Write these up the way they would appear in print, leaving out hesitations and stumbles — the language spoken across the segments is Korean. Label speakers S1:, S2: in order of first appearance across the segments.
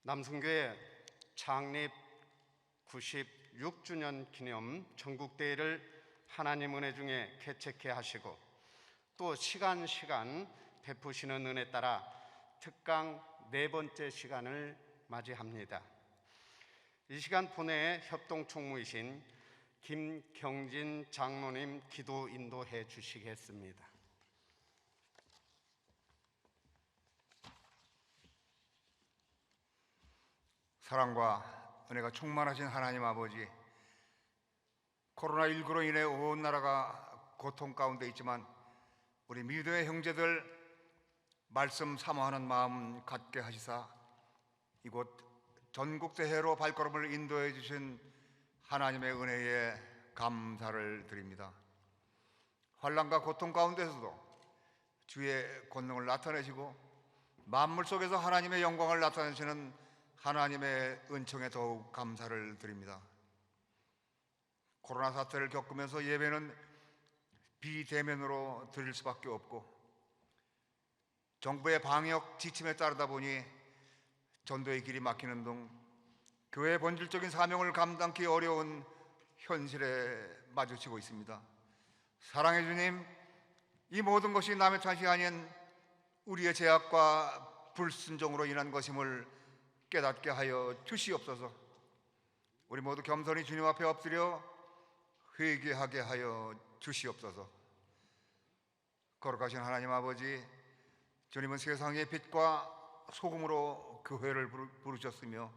S1: 남성교회 창립 96주년 기념 전국대회를 하나님 은혜 중에 개최케 하시고 또 시간 베푸시는 은혜 따라 특강 4번째 시간을 맞이합니다. 이 시간 본회의 협동총무이신 김경진 장로님 기도 인도해 주시겠습니다.
S2: 사랑과 은혜가 충만하신 하나님 아버지, 코로나19로 인해 온 나라가 고통 가운데 있지만 우리 믿음의 형제들 말씀 사모하는 마음 갖게 하시사 이곳 전국대회로 발걸음을 인도해 주신 하나님의 은혜에 감사를 드립니다. 환난과 고통 가운데서도 주의 권능을 나타내시고 만물 속에서 하나님의 영광을 나타내시는 하나님의 은총에 더욱 감사를 드립니다. 코로나 사태를 겪으면서 예배는 비대면으로 드릴 수밖에 없고 정부의 방역 지침에 따르다 보니 전도의 길이 막히는 등 교회의 본질적인 사명을 감당하기 어려운 현실에 마주치고 있습니다. 사랑의 주님, 이 모든 것이 남의 탓이 아닌 우리의 죄악과 불순종으로 인한 것임을 깨닫게 하여 주시옵소서. 우리 모두 겸손히 주님 앞에 엎드려 회개하게 하여 주시옵소서. 거룩하신 하나님 아버지, 주님은 세상의 빛과 소금으로 교회를 부르셨으며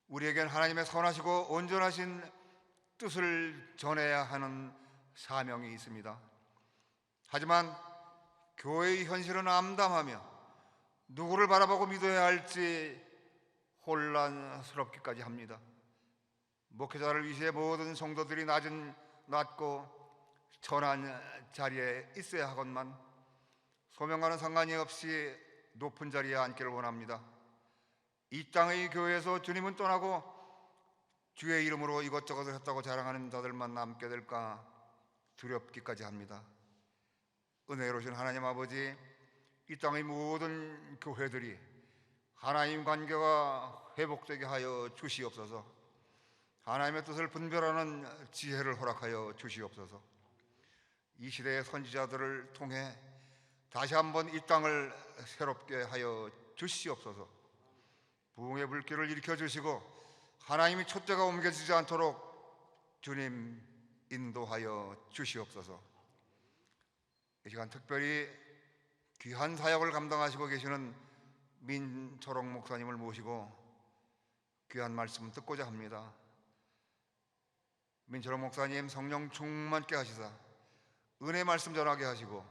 S2: 우리에겐 하나님의 선하시고 온전하신 뜻을 전해야 하는 사명이 있습니다. 하지만 교회의 현실은 암담하며 누구를 바라보고 믿어야 할지 혼란스럽기까지 합니다. 목회자를 위시해 모든 성도들이 낮고 천한 자리에 있어야 하건만 소명과는 상관이 없이 높은 자리에 앉기를 원합니다. 이 땅의 교회에서 주님은 떠나고 주의 이름으로 이것저것을 했다고 자랑하는 자들만 남게 될까 두렵기까지 합니다. 은혜로우신 하나님 아버지, 이 땅의 모든 교회들이 하나님 관계가 회복되게 하여 주시옵소서. 하나님의 뜻을 분별하는 지혜를 허락하여 주시옵소서. 이 시대의 선지자들을 통해 다시 한번 이 땅을 새롭게 하여 주시옵소서. 부흥의 불길을 일으켜 주시고 하나님의 촛대가 옮겨지지 않도록 주님 인도하여 주시옵소서. 이 시간 특별히 귀한 사역을 감당하시고 계시는 민초롱 목사님을 모시고 귀한 말씀 듣고자 합니다. 민초롱 목사님, 성령 충만케 하시사 은혜 말씀 전하게 하시고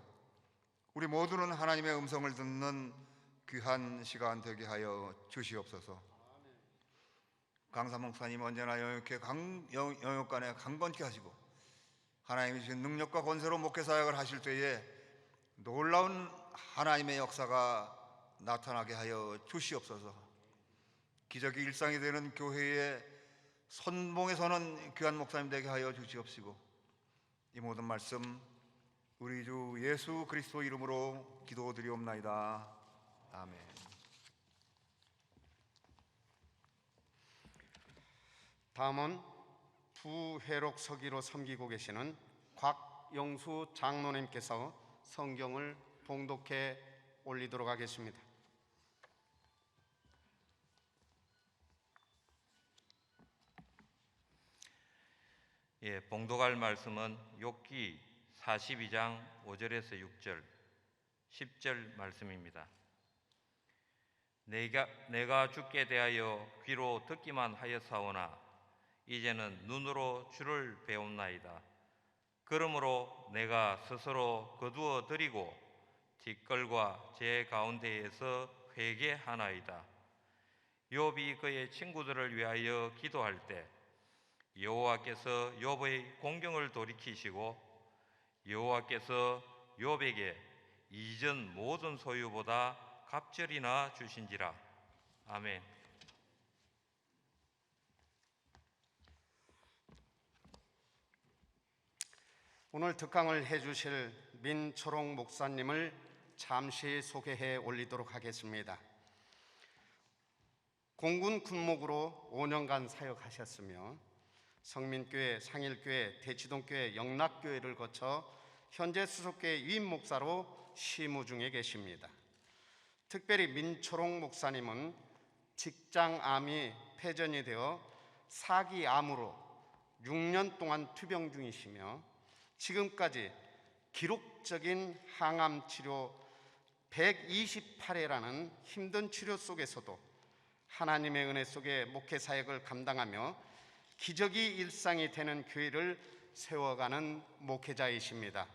S2: 우리 모두는 하나님의 음성을 듣는 귀한 시간 되게 하여 주시옵소서. 강사 목사님 언제나 영육간에 강건케 하시고 하나님이 주신 능력과 권세로 목회 사역을 하실 때에 놀라운 하나님의 역사가 나타나게 하여 주시옵소서. 기적이 일상이 되는 교회의 선봉에 서는 귀한 목사님 되게 하여 주시옵시고 이 모든 말씀 우리 주 예수 그리스도 이름으로 기도드리옵나이다. 아멘.
S1: 다음은 부회록 서기로 섬기고 계시는 곽영수 장로님께서 성경을 봉독해 올리도록 하겠습니다.
S3: 봉독할 말씀은 욥기 42장 5절에서 6절, 10절 말씀입니다. 내가 주께 대하여 귀로 듣기만 하였사오나 이제는 눈으로 주를 배웠나이다. 그러므로 내가 스스로 거두어 드리고 뒷걸과 제 가운데에서 회개하나이다. 욥이 그의 친구들을 위하여 기도할 때 여호와께서 욥의 공경을 돌이키시고 여호와께서 욥에게 이전 모든 소유보다 갑절이나 주신지라. 아멘.
S1: 오늘 특강을 해주실 민초롱 목사님을 잠시 소개해 올리도록 하겠습니다. 공군 군목으로 5년간 사역하셨으며 성민교회, 상일교회, 대치동교회, 영락교회를 거쳐 현재 수석교회 위임 목사로 시무 중에 계십니다. 특별히 민초롱 목사님은 직장암이 폐전이 되어 사기암으로 6년 동안 투병 중이시며 지금까지 기록적인 항암 치료 128회라는 힘든 치료 속에서도 하나님의 은혜 속에 목회 사역을 감당하며 기적이 일상이 되는 교회를 세워가는 목회자이십니다.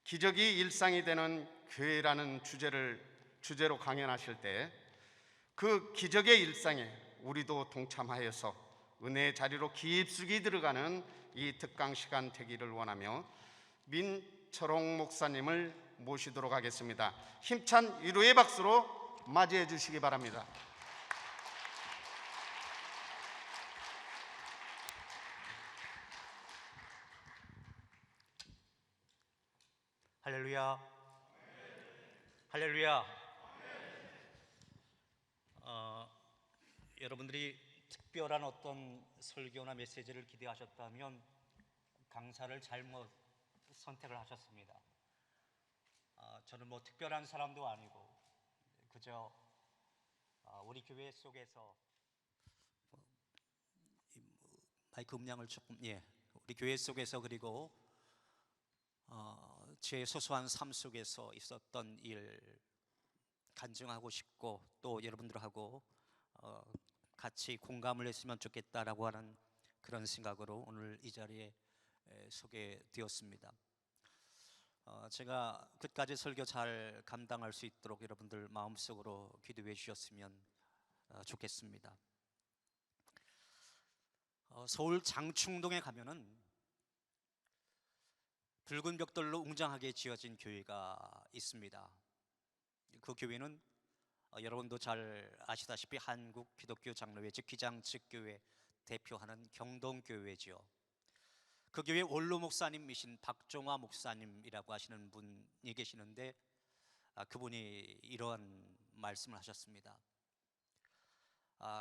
S1: 기적이 일상이 되는 교회라는 주제로 강연하실 때 그 기적의 일상에 우리도 동참하여서 은혜의 자리로 깊숙이 들어가는 이 특강 시간 되기를 원하며 민철홍 목사님을 모시도록 하겠습니다. 힘찬 위로의 박수로 맞이해 주시기 바랍니다.
S4: 할렐루야. 할렐루야. 여러분들이 특별한 어떤 설교나 메시지를 기대하셨다면 강사를 잘못 선택을 하셨습니다. 저는 뭐 특별한 사람도 아니고 그저 우리 교회 속에서 마이크 음량을 조금 우리 교회 속에서 그리고 제 소소한 삶 속에서 있었던 일 간증하고 싶고 또 여러분들하고 같이 공감을 했으면 좋겠다라고 하는 그런 생각으로 오늘 이 자리에 서게 되었습니다. 제가 끝까지 설교 잘 감당할 수 있도록 여러분들 마음속으로 기도해 주셨으면 좋겠습니다. 서울 장충동에 가면은 붉은 벽돌로 웅장하게 지어진 교회가 있습니다. 그 교회는 여러분도 잘 아시다시피 한국 기독교 장로회 즉 기장 측교회 대표하는 경동교회죠. 그 교회 원로 목사님이신 박종화 목사님이라고 하시는 분이 계시는데 그분이 이러한 말씀을 하셨습니다.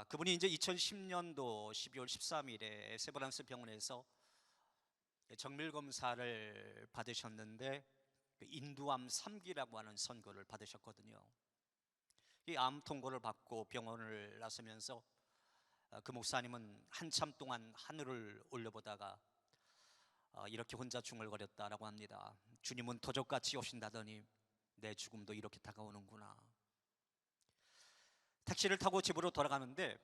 S4: 그분이 이제 2010년도 12월 13일에 세브란스 병원에서 정밀 검사를 받으셨는데 인두암 3기라고 하는 선고를 받으셨거든요. 이 암 통보를 받고 병원을 나서면서 그 목사님은 한참 동안 하늘을 올려보다가 이렇게 혼자 중얼거렸다라고 합니다. 주님은 도적같이 오신다더니 내 죽음도 이렇게 다가오는구나. 택시를 타고 집으로 돌아가는데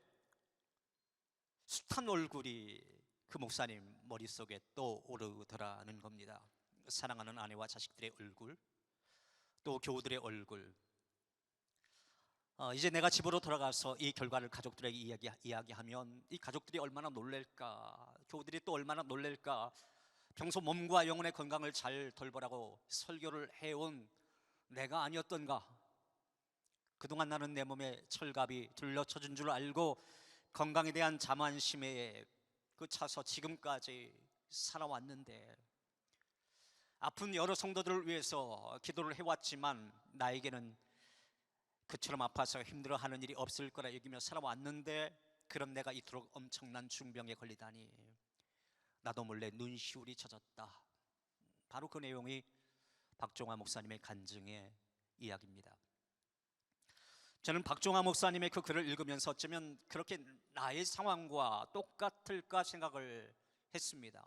S4: 숱한 얼굴이 그 목사님 머릿속에 떠오르더라는 겁니다. 사랑하는 아내와 자식들의 얼굴, 또 교우들의 얼굴. 이제 내가 집으로 돌아가서 이 결과를 가족들에게 이야기하면 이 가족들이 얼마나 놀랄까, 교우들이 또 얼마나 놀랄까. 평소 몸과 영혼의 건강을 잘 돌보라고 설교를 해온 내가 아니었던가. 그동안 나는 내 몸에 철갑이 둘러쳐준 줄 알고 건강에 대한 자만심에 차서 지금까지 살아왔는데 아픈 여러 성도들을 위해서 기도를 해왔지만 나에게는 그처럼 아파서 힘들어하는 일이 없을 거라 여기며 살아왔는데 그런 내가 이토록 엄청난 중병에 걸리다니 나도 몰래 눈시울이 젖었다. 바로 그 내용이 박종화 목사님의 간증의 이야기입니다. 저는 박종화 목사님의 그 글을 읽으면서 어쩌면 그렇게 나의 상황과 똑같을까 생각을 했습니다.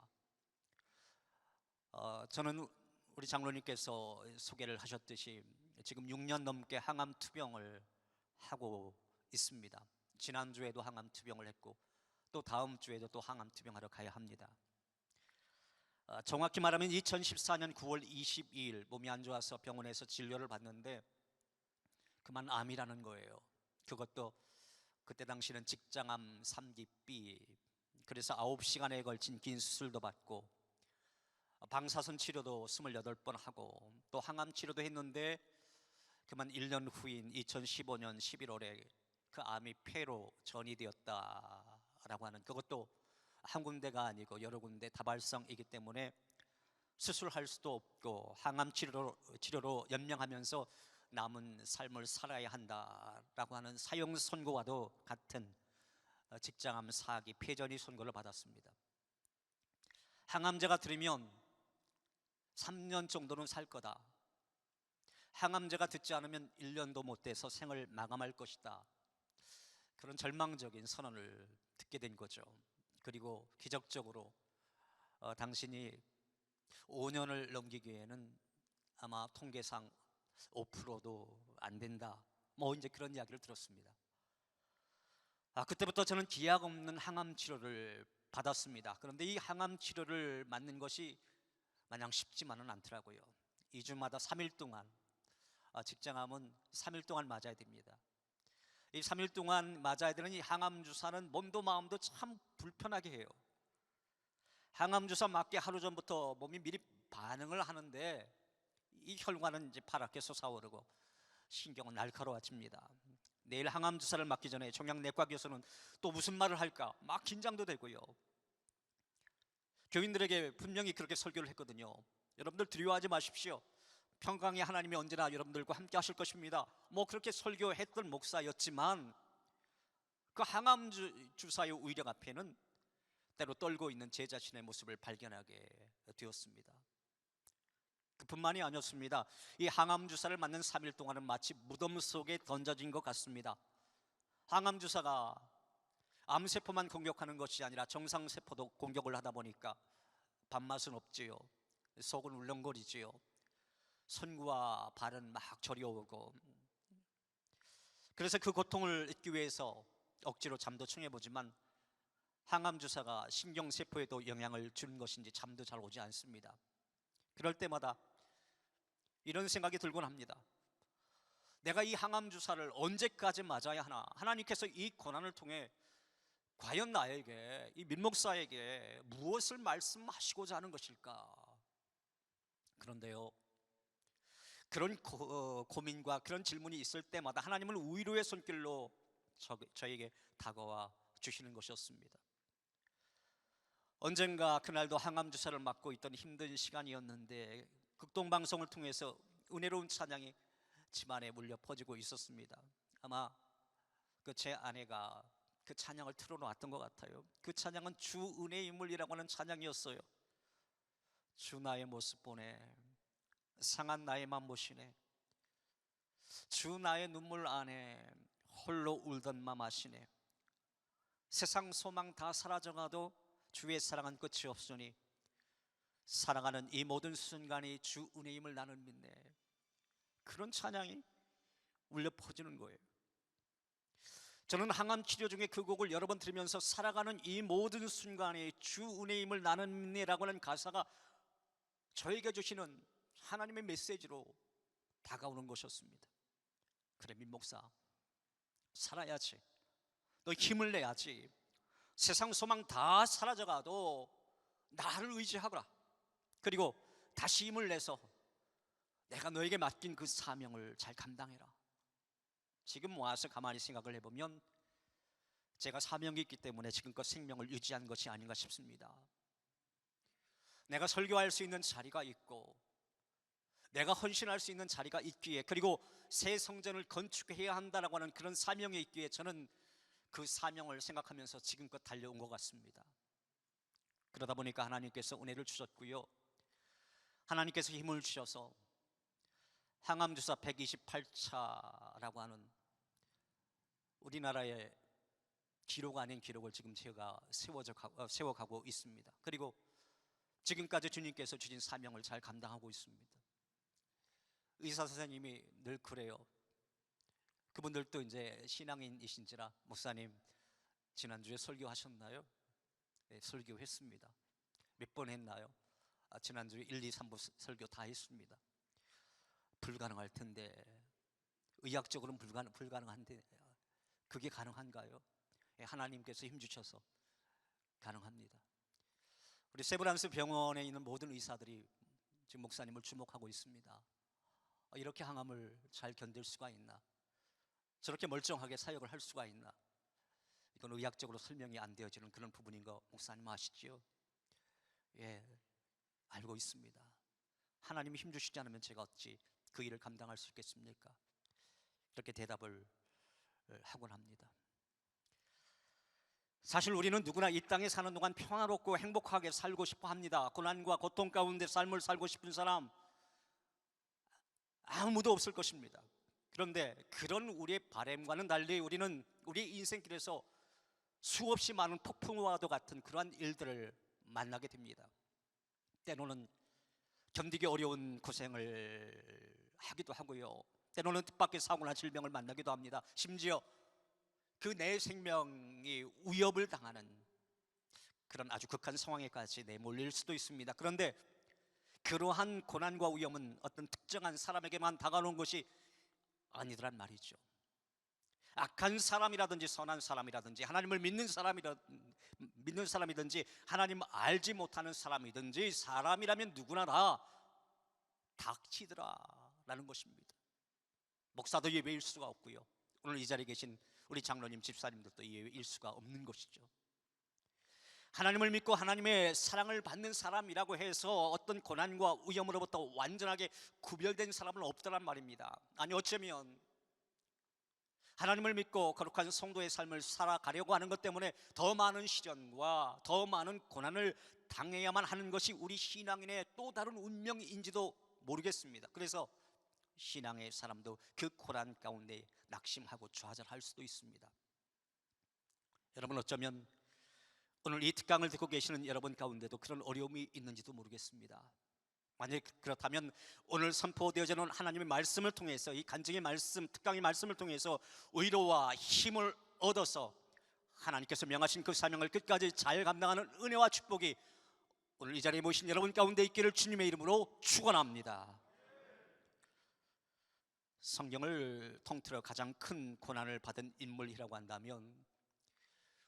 S4: 저는 우리 장로님께서 소개를 하셨듯이 지금 6년 넘게 항암 투병을 하고 있습니다. 지난주에도 항암 투병을 했고 또 다음 주에도 또 항암 투병하러 가야 합니다. 정확히 말하면 2014년 9월 22일 몸이 안 좋아서 병원에서 진료를 받는데 그만 암이라는 거예요. 그것도 그때 당시는 직장암 3기B. 그래서 9시간에 걸친 긴 수술도 받고 방사선 치료도 28번 하고 또 항암 치료도 했는데 그만 1년 후인 2015년 11월에 그 암이 폐로 전이되었다라고 하는, 그것도 한 군데가 아니고 여러 군데 다발성이기 때문에 수술할 수도 없고 항암 치료로 연명하면서 남은 삶을 살아야 한다라고 하는 사형 선고와도 같은 직장암 4기 폐전이 선고를 받았습니다. 항암제가 들으면 3년 정도는 살 거다. 항암제가 듣지 않으면 1년도 못 돼서 생을 마감할 것이다. 그런 절망적인 선언을 듣게 된 거죠. 그리고 기적적으로 당신이 5년을 넘기기에는 아마 통계상 5%도 안 된다. 뭐 이제 그런 이야기를 들었습니다. 그때부터 저는 기약 없는 항암 치료를 받았습니다. 그런데 이 항암 치료를 맞는 것이 마냥 쉽지만은 않더라고요. 2주마다 3일 동안, 직장암은 3일 동안 맞아야 됩니다. 이 3일 동안 맞아야 되는 이 항암 주사는 몸도 마음도 참 불편하게 해요. 항암 주사 맞기 하루 전부터 몸이 미리 반응을 하는데 이 혈관은 이제 파랗게 솟아오르고 신경은 날카로워집니다. 내일 항암 주사를 맞기 전에 종양내과 교수는 또 무슨 말을 할까 막 긴장도 되고요. 교인들에게 분명히 그렇게 설교를 했거든요. 여러분들 두려워하지 마십시오. 평강의 하나님이 언제나 여러분들과 함께 하실 것입니다. 뭐 그렇게 설교했던 목사였지만 그 항암 주사의 위력 앞에는 때로 떨고 있는 제 자신의 모습을 발견하게 되었습니다. 그뿐만이 아니었습니다. 이 항암 주사를 맞는 3일 동안은 마치 무덤 속에 던져진 것 같습니다. 항암 주사가 암세포만 공격하는 것이 아니라 정상세포도 공격을 하다 보니까 밥맛은 없지요. 속은 울렁거리지요. 손과 발은 막 저려오고, 그래서 그 고통을 잊기 위해서 억지로 잠도 청해보지만 항암 주사가 신경세포에도 영향을 주는 것인지 잠도 잘 오지 않습니다. 그럴 때마다 이런 생각이 들곤 합니다. 내가 이 항암 주사를 언제까지 맞아야 하나? 하나님께서 이 고난을 통해 과연 나에게, 이 민목사에게 무엇을 말씀하시고자 하는 것일까? 그런데요, 그런 고민과 그런 질문이 있을 때마다 하나님은 위로의 손길로 저에게 다가와 주시는 것이었습니다. 언젠가 그날도 항암 주사를 맞고 있던 힘든 시간이었는데 극동방송을 통해서 은혜로운 찬양이 집안에 울려 퍼지고 있었습니다. 아마 그 제 아내가 그 찬양을 틀어놓았던 것 같아요. 그 찬양은 주 은혜의 인물이라고 하는 찬양이었어요. 주 나의 모습 보네, 상한 나의 맘 보시네, 주 나의 눈물 안에 홀로 울던 맘 아시네, 세상 소망 다 사라져가도 주의 사랑은 끝이 없으니 사랑하는 이 모든 순간이 주 은혜임을 나는 믿네. 그런 찬양이 울려 퍼지는 거예요. 저는 항암 치료 중에 그 곡을 여러 번 들으면서 살아가는 이 모든 순간이 주 은혜임을 나는 믿네라고 하는 가사가 저에게 주시는 하나님의 메시지로 다가오는 것이었습니다. 그래, 민목사 살아야지, 너 힘을 내야지, 세상 소망 다 사라져가도 나를 의지하거라. 그리고 다시 힘을 내서 내가 너에게 맡긴 그 사명을 잘 감당해라. 지금 와서 가만히 생각을 해보면 제가 사명이 있기 때문에 지금껏 생명을 유지한 것이 아닌가 싶습니다. 내가 설교할 수 있는 자리가 있고 내가 헌신할 수 있는 자리가 있기에, 그리고 새 성전을 건축해야 한다라고 하는 그런 사명이 있기에 저는 그 사명을 생각하면서 지금껏 달려온 것 같습니다. 그러다 보니까 하나님께서 은혜를 주셨고요, 하나님께서 힘을 주셔서 항암주사 128차라고 하는 우리나라의 기록 아닌 기록을 지금 제가 세워가고 있습니다. 그리고 지금까지 주님께서 주신 사명을 잘 감당하고 있습니다. 의사 선생님이 늘 그래요. 그분들도 이제 신앙인이신지라, 목사님 지난주에 설교하셨나요? 네, 설교했습니다. 몇 번 했나요? 지난주에 1, 2, 3부 설교 다 했습니다. 불가능할 텐데, 의학적으로는 불가능한데 그게 가능한가요? 하나님께서 힘주셔서 가능합니다. 우리 세브란스 병원에 있는 모든 의사들이 지금 목사님을 주목하고 있습니다. 이렇게 항암을 잘 견딜 수가 있나? 저렇게 멀쩡하게 사역을 할 수가 있나? 이건 의학적으로 설명이 안 되어지는 그런 부분인 거 목사님 아시지요? 예, 알고 있습니다. 하나님이 힘주시지 않으면 제가 어찌 그 일을 감당할 수 있겠습니까? 이렇게 대답을 하곤 합니다. 사실 우리는 누구나 이 땅에 사는 동안 평화롭고 행복하게 살고 싶어 합니다. 고난과 고통 가운데 삶을 살고 싶은 사람 아무도 없을 것입니다. 그런데 그런 우리의 바람과는 달리 우리는 우리 인생길에서 수없이 많은 폭풍과도 같은 그러한 일들을 만나게 됩니다. 때로는 견디기 어려운 고생을 하기도 하고요, 때로는 뜻밖의 사고나 질병을 만나기도 합니다. 심지어 그 내 생명이 위협을 당하는 그런 아주 극한 상황에까지 내몰릴 수도 있습니다. 그런데 그러한 고난과 위험은 어떤 특정한 사람에게만 다가오는 것이 아니더란 말이죠. 악한 사람이라든지 선한 사람이라든지 하나님을 믿는 사람이든지 하나님 알지 못하는 사람이든지 사람이라면 누구나 다 닥치더라 라는 것입니다. 목사도 예외일 수가 없고요, 오늘 이 자리에 계신 우리 장로님, 집사님들도 예외일 수가 없는 것이죠. 하나님을 믿고 하나님의 사랑을 받는 사람이라고 해서 어떤 고난과 위험으로부터 완전하게 구별된 사람은 없더란 말입니다. 아니, 어쩌면 하나님을 믿고 거룩한 성도의 삶을 살아가려고 하는 것 때문에 더 많은 시련과 더 많은 고난을 당해야만 하는 것이 우리 신앙인의 또 다른 운명인지도 모르겠습니다. 그래서 신앙의 사람도 그 고난 가운데 낙심하고 좌절할 수도 있습니다. 여러분, 어쩌면 오늘 이 특강을 듣고 계시는 여러분 가운데도 그런 어려움이 있는지도 모르겠습니다. 만약 그렇다면 오늘 선포되어지는 하나님의 말씀을 통해서, 이 간증의 말씀, 특강의 말씀을 통해서 위로와 힘을 얻어서 하나님께서 명하신 그 사명을 끝까지 잘 감당하는 은혜와 축복이 오늘 이 자리에 모신 여러분 가운데 있기를 주님의 이름으로 축원합니다. 성경을 통틀어 가장 큰 고난을 받은 인물이라고 한다면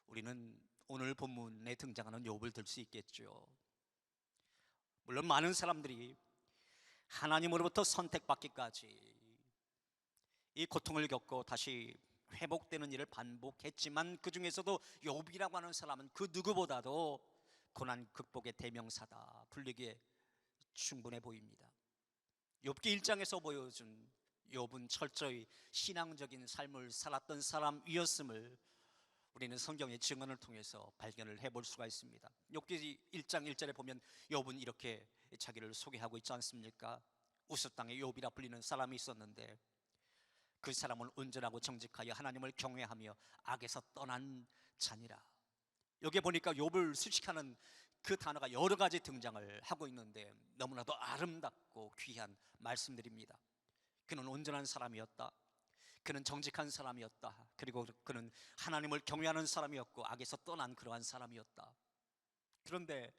S4: 우리는 오늘 본문에 등장하는 욥을 들 수 있겠죠. 물론 많은 사람들이 하나님으로부터 선택받기까지 이 고통을 겪고 다시 회복되는 일을 반복했지만 그 중에서도 욥이라고 하는 사람은 그 누구보다도 고난 극복의 대명사다 불리기에 충분해 보입니다. 욥기 1장에서 보여준 욥은 철저히 신앙적인 삶을 살았던 사람이었음을 우리는 성경의 증언을 통해서 발견을 해볼 수가 있습니다. 욥기 1장 1절에 보면 욥은 이렇게 자기를 소개하고 있지 않습니까? 우스 땅에 욥이라 불리는 사람이 있었는데 그 사람은 온전하고 정직하여 하나님을 경외하며 악에서 떠난 자니라. 여기에 보니까 욥을 수식하는 그 단어가 여러 가지 등장을 하고 있는데 너무나도 아름답고 귀한 말씀들입니다. 그는 온전한 사람이었다, 그는 정직한 사람이었다, 그리고 그는 하나님을 경외하는 사람이었고 악에서 떠난 그러한 사람이었다. 그런데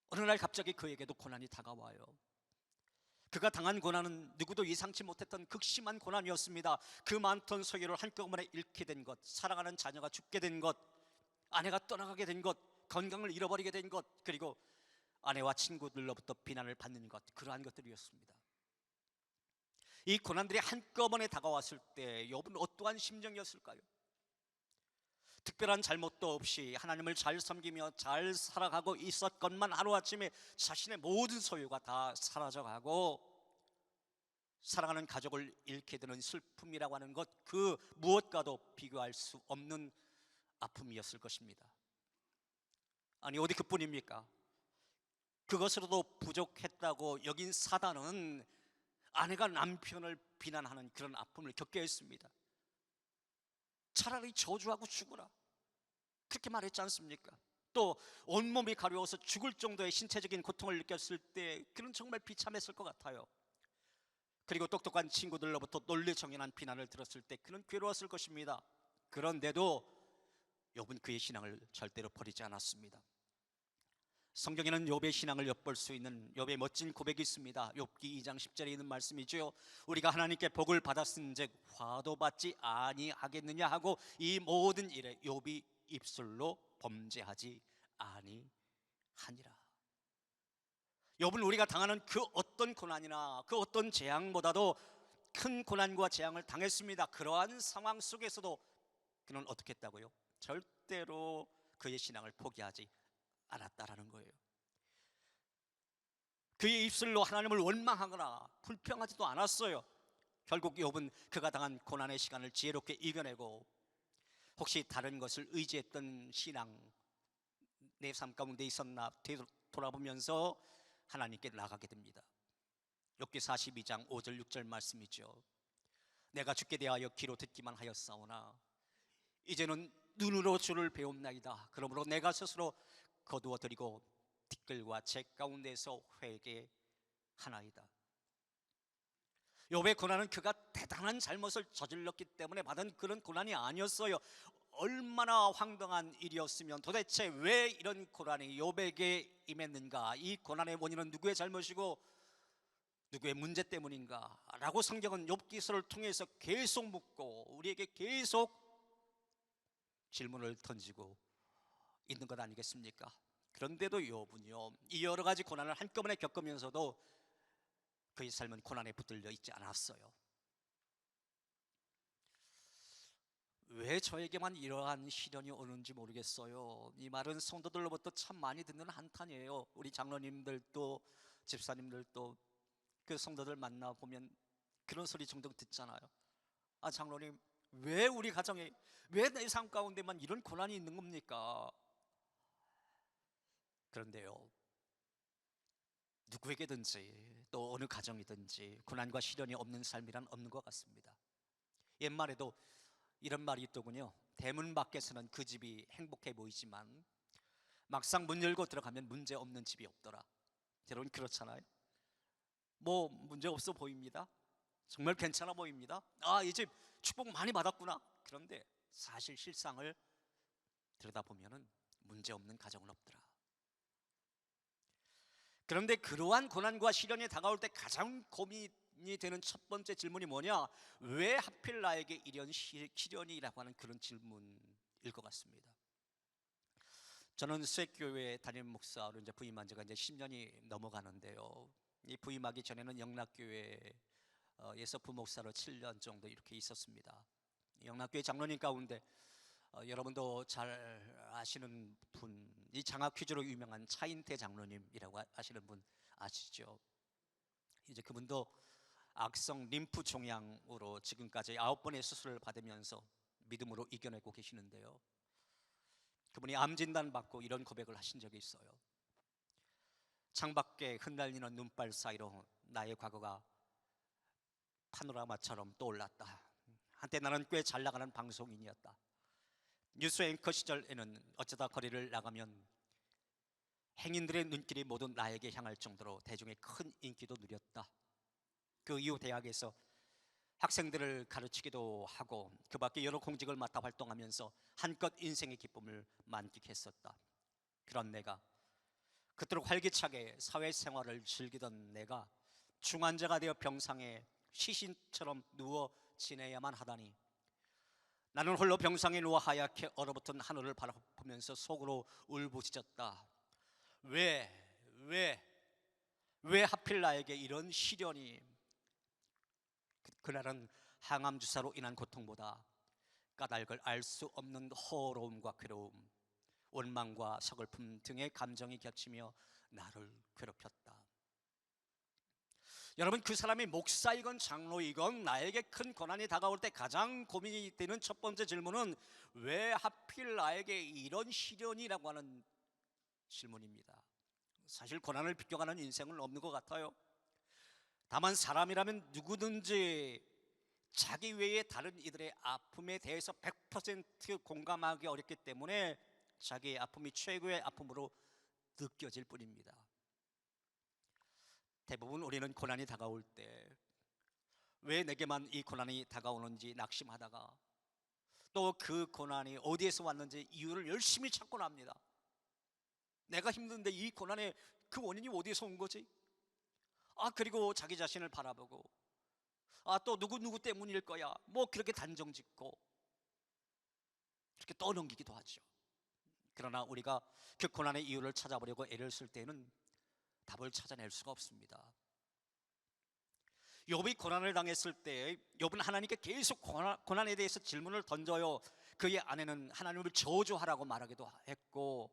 S4: 어느 날 갑자기 그에게도 고난이 다가와요. 그가 당한 고난은 누구도 예상치 못했던 극심한 고난이었습니다. 그 많던 소유를 한꺼번에 잃게 된 것, 사랑하는 자녀가 죽게 된 것, 아내가 떠나가게 된 것, 건강을 잃어버리게 된 것, 그리고 아내와 친구들로부터 비난을 받는 것, 그러한 것들이었습니다. 이 고난들이 한꺼번에 다가왔을 때 욥은 어떠한 심정이었을까요? 특별한 잘못도 없이 하나님을 잘 섬기며 잘 살아가고 있었건만 하루아침에 자신의 모든 소유가 다 사라져가고 사랑하는 가족을 잃게 되는 슬픔이라고 하는 것, 그 무엇과도 비교할 수 없는 아픔이었을 것입니다. 아니, 어디 그뿐입니까? 그것으로도 부족했다고 여긴 사단은 아내가 남편을 비난하는 그런 아픔을 겪게 했습니다. 차라리 저주하고 죽어라, 그렇게 말했지 않습니까? 또 온몸이 가려워서 죽을 정도의 신체적인 고통을 느꼈을 때 그는 정말 비참했을 것 같아요. 그리고 똑똑한 친구들로부터 논리정연한 비난을 들었을 때 그는 괴로웠을 것입니다. 그런데도 욥은 그의 신앙을 절대로 버리지 않았습니다. 성경에는 욥의 신앙을 엿볼 수 있는 욥의 멋진 고백이 있습니다. 욥기 2장 10절에 있는 말씀이죠. 우리가 하나님께 복을 받았은즉 화도 받지 아니하겠느냐 하고 이 모든 일에 욥이 입술로 범죄하지 아니하니라. 욥은 우리가 당하는 그 어떤 고난이나 그 어떤 재앙보다도 큰 고난과 재앙을 당했습니다. 그러한 상황 속에서도 그는 어떻게 했다고요? 절대로 그의 신앙을 포기하지 않았다라는 거예요. 그의 입술로 하나님을 원망하거나 불평하지도 않았어요. 결국 욥은 그가 당한 고난의 시간을 지혜롭게 이겨내고 혹시 다른 것을 의지했던 신앙 내 삶 가운데 있었나 돌아보면서 하나님께 나가게 됩니다. 욥기 42장 5절 6절 말씀이죠. 내가 주께 대하여 귀로 듣기만 하였사오나 이제는 눈으로 주를 배움나이다. 그러므로 내가 스스로 거두어 드리고 티끌과 재 가운데서 회개하나이다. 욥의 고난은 그가 대단한 잘못을 저질렀기 때문에 받은 그런 고난이 아니었어요. 얼마나 황당한 일이었으면 도대체 왜 이런 고난이 욥에게 임했는가? 이 고난의 원인은 누구의 잘못이고 누구의 문제 때문인가? 라고 성경은 욥기서를 통해서 계속 묻고 우리에게 계속 질문을 던지고 있는 것 아니겠습니까? 그런데도 욥은요, 이 여러 가지 고난을 한꺼번에 겪으면서도 그의 삶은 고난에 붙들려 있지 않았어요. 왜 저에게만 이러한 시련이 오는지 모르겠어요. 이 말은 성도들로부터 참 많이 듣는 한탄이에요. 우리 장로님들도 집사님들도 그 성도들 만나보면 그런 소리 종종 듣잖아요. 아, 장로님, 왜 우리 가정에, 왜 내 삶 가운데만 이런 고난이 있는 겁니까? 그런데요, 누구에게든지 또 어느 가정이든지 고난과 시련이 없는 삶이란 없는 것 같습니다. 옛말에도 이런 말이 있더군요. 대문 밖에서는 그 집이 행복해 보이지만 막상 문 열고 들어가면 문제 없는 집이 없더라. 여러분 그렇잖아요. 뭐 문제 없어 보입니다. 정말 괜찮아 보입니다. 아, 이 집 축복 많이 받았구나. 그런데 사실 실상을 들여다보면 문제 없는 가정은 없더라. 그런데 그러한 고난과 시련이 다가올 때 가장 고민이 되는 첫 번째 질문이 뭐냐? 왜 하필 나에게 이런 시련이라고 하는 그런 질문일 것 같습니다. 저는 수액교회 담임 목사로 이제 부임한 지가 이제 10년이 넘어가는데요. 이 부임하기 전에는 영락교회에서 부목사로 7년 정도 이렇게 있었습니다. 영락교회 장로님 가운데 여러분도 잘 아시는 분, 이 장학 퀴즈로 유명한 차인태 장로님이라고 아시는 분 아시죠? 이제 그분도 악성 림프 종양으로 지금까지 9번의 수술을 받으면서 믿음으로 이겨내고 계시는데요. 그분이 암 진단 받고 이런 고백을 하신 적이 있어요. 창밖에 흩날리는 눈발 사이로 나의 과거가 파노라마처럼 떠올랐다. 한때 나는 꽤 잘 나가는 방송인이었다. 뉴스 앵커 시절에는 어쩌다 거리를 나가면 행인들의 눈길이 모두 나에게 향할 정도로 대중의 큰 인기도 누렸다. 그 이후 대학에서 학생들을 가르치기도 하고 그 밖에 여러 공직을 맡아 활동하면서 한껏 인생의 기쁨을 만끽했었다. 그런 내가, 그토록 활기차게 사회생활을 즐기던 내가 중환자가 되어 병상에 시신처럼 누워 지내야만 하다니, 나는 홀로 병상에 누워 하얗게 얼어붙은 하늘을 바라보면서 속으로 울부짖었다. 왜 하필 나에게 이런 시련이? 그날은 항암 주사로 인한 고통보다 까닭을 알 수 없는 허로움과 괴로움, 원망과 서글픔 등의 감정이 겹치며 나를 괴롭혔다. 여러분, 그 사람이 목사이건 장로이건 나에게 큰 고난이 다가올 때 가장 고민이 되는 첫 번째 질문은 왜 하필 나에게 이런 시련이라고 하는 질문입니다. 사실 고난을 비껴가는 인생은 없는 것 같아요. 다만 사람이라면 누구든지 자기 외에 다른 이들의 아픔에 대해서 100% 공감하기 어렵기 때문에 자기의 아픔이 최고의 아픔으로 느껴질 뿐입니다. 대부분 우리는 고난이 다가올 때 왜 내게만 이 고난이 다가오는지 낙심하다가 또 그 고난이 어디에서 왔는지 이유를 열심히 찾곤 합니다. 내가 힘든데 이 고난의 그 원인이 어디에서 온 거지? 그리고 자기 자신을 바라보고 또 누구 때문일 거야, 뭐 그렇게 단정짓고 그렇게 떠넘기기도 하죠. 그러나 우리가 그 고난의 이유를 찾아보려고 애를 쓸 때는 답을 찾아낼 수가 없습니다. 욥이 고난을 당했을 때 욥은 하나님께 계속 고난에 대해서 질문을 던져요. 그의 아내는 하나님을 저주하라고 말하기도 했고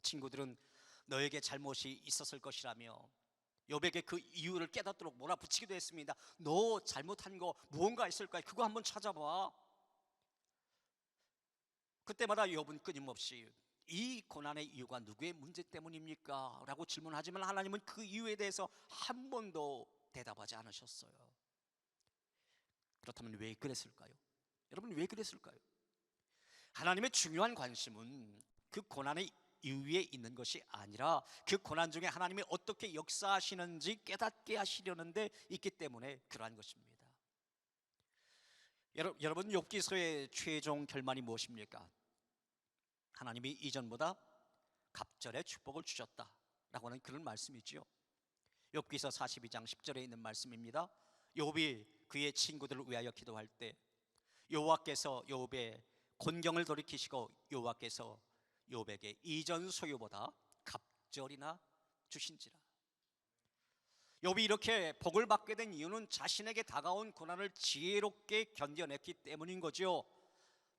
S4: 친구들은 너에게 잘못이 있었을 것이라며 욥에게 그 이유를 깨닫도록 몰아붙이기도 했습니다. 너 잘못한 거 무언가 있을까? 그거 한번 찾아봐. 그때마다 욥은 끊임없이 이 고난의 이유가 누구의 문제 때문입니까? 라고 질문하지만 하나님은 그 이유에 대해서 한 번도 대답하지 않으셨어요. 그렇다면 왜 그랬을까요? 여러분, 왜 그랬을까요? 하나님의 중요한 관심은 그 고난의 이유에 있는 것이 아니라 그 고난 중에 하나님이 어떻게 역사하시는지 깨닫게 하시려는데 있기 때문에 그러한 것입니다. 여러분, 욥기서의 최종 결말이 무엇입니까? 하나님이 이전보다 갑절의 축복을 주셨다라고 하는 그런 말씀이지요. 욥기서 42장 10절에 있는 말씀입니다. 욥이 그의 친구들을 위하여 기도할 때 여호와께서 욥의 곤경을 돌이키시고 여호와께서 욥에게 이전 소유보다 갑절이나 주신지라. 욥이 이렇게 복을 받게 된 이유는 자신에게 다가온 고난을 지혜롭게 견뎌냈기 때문인 거죠.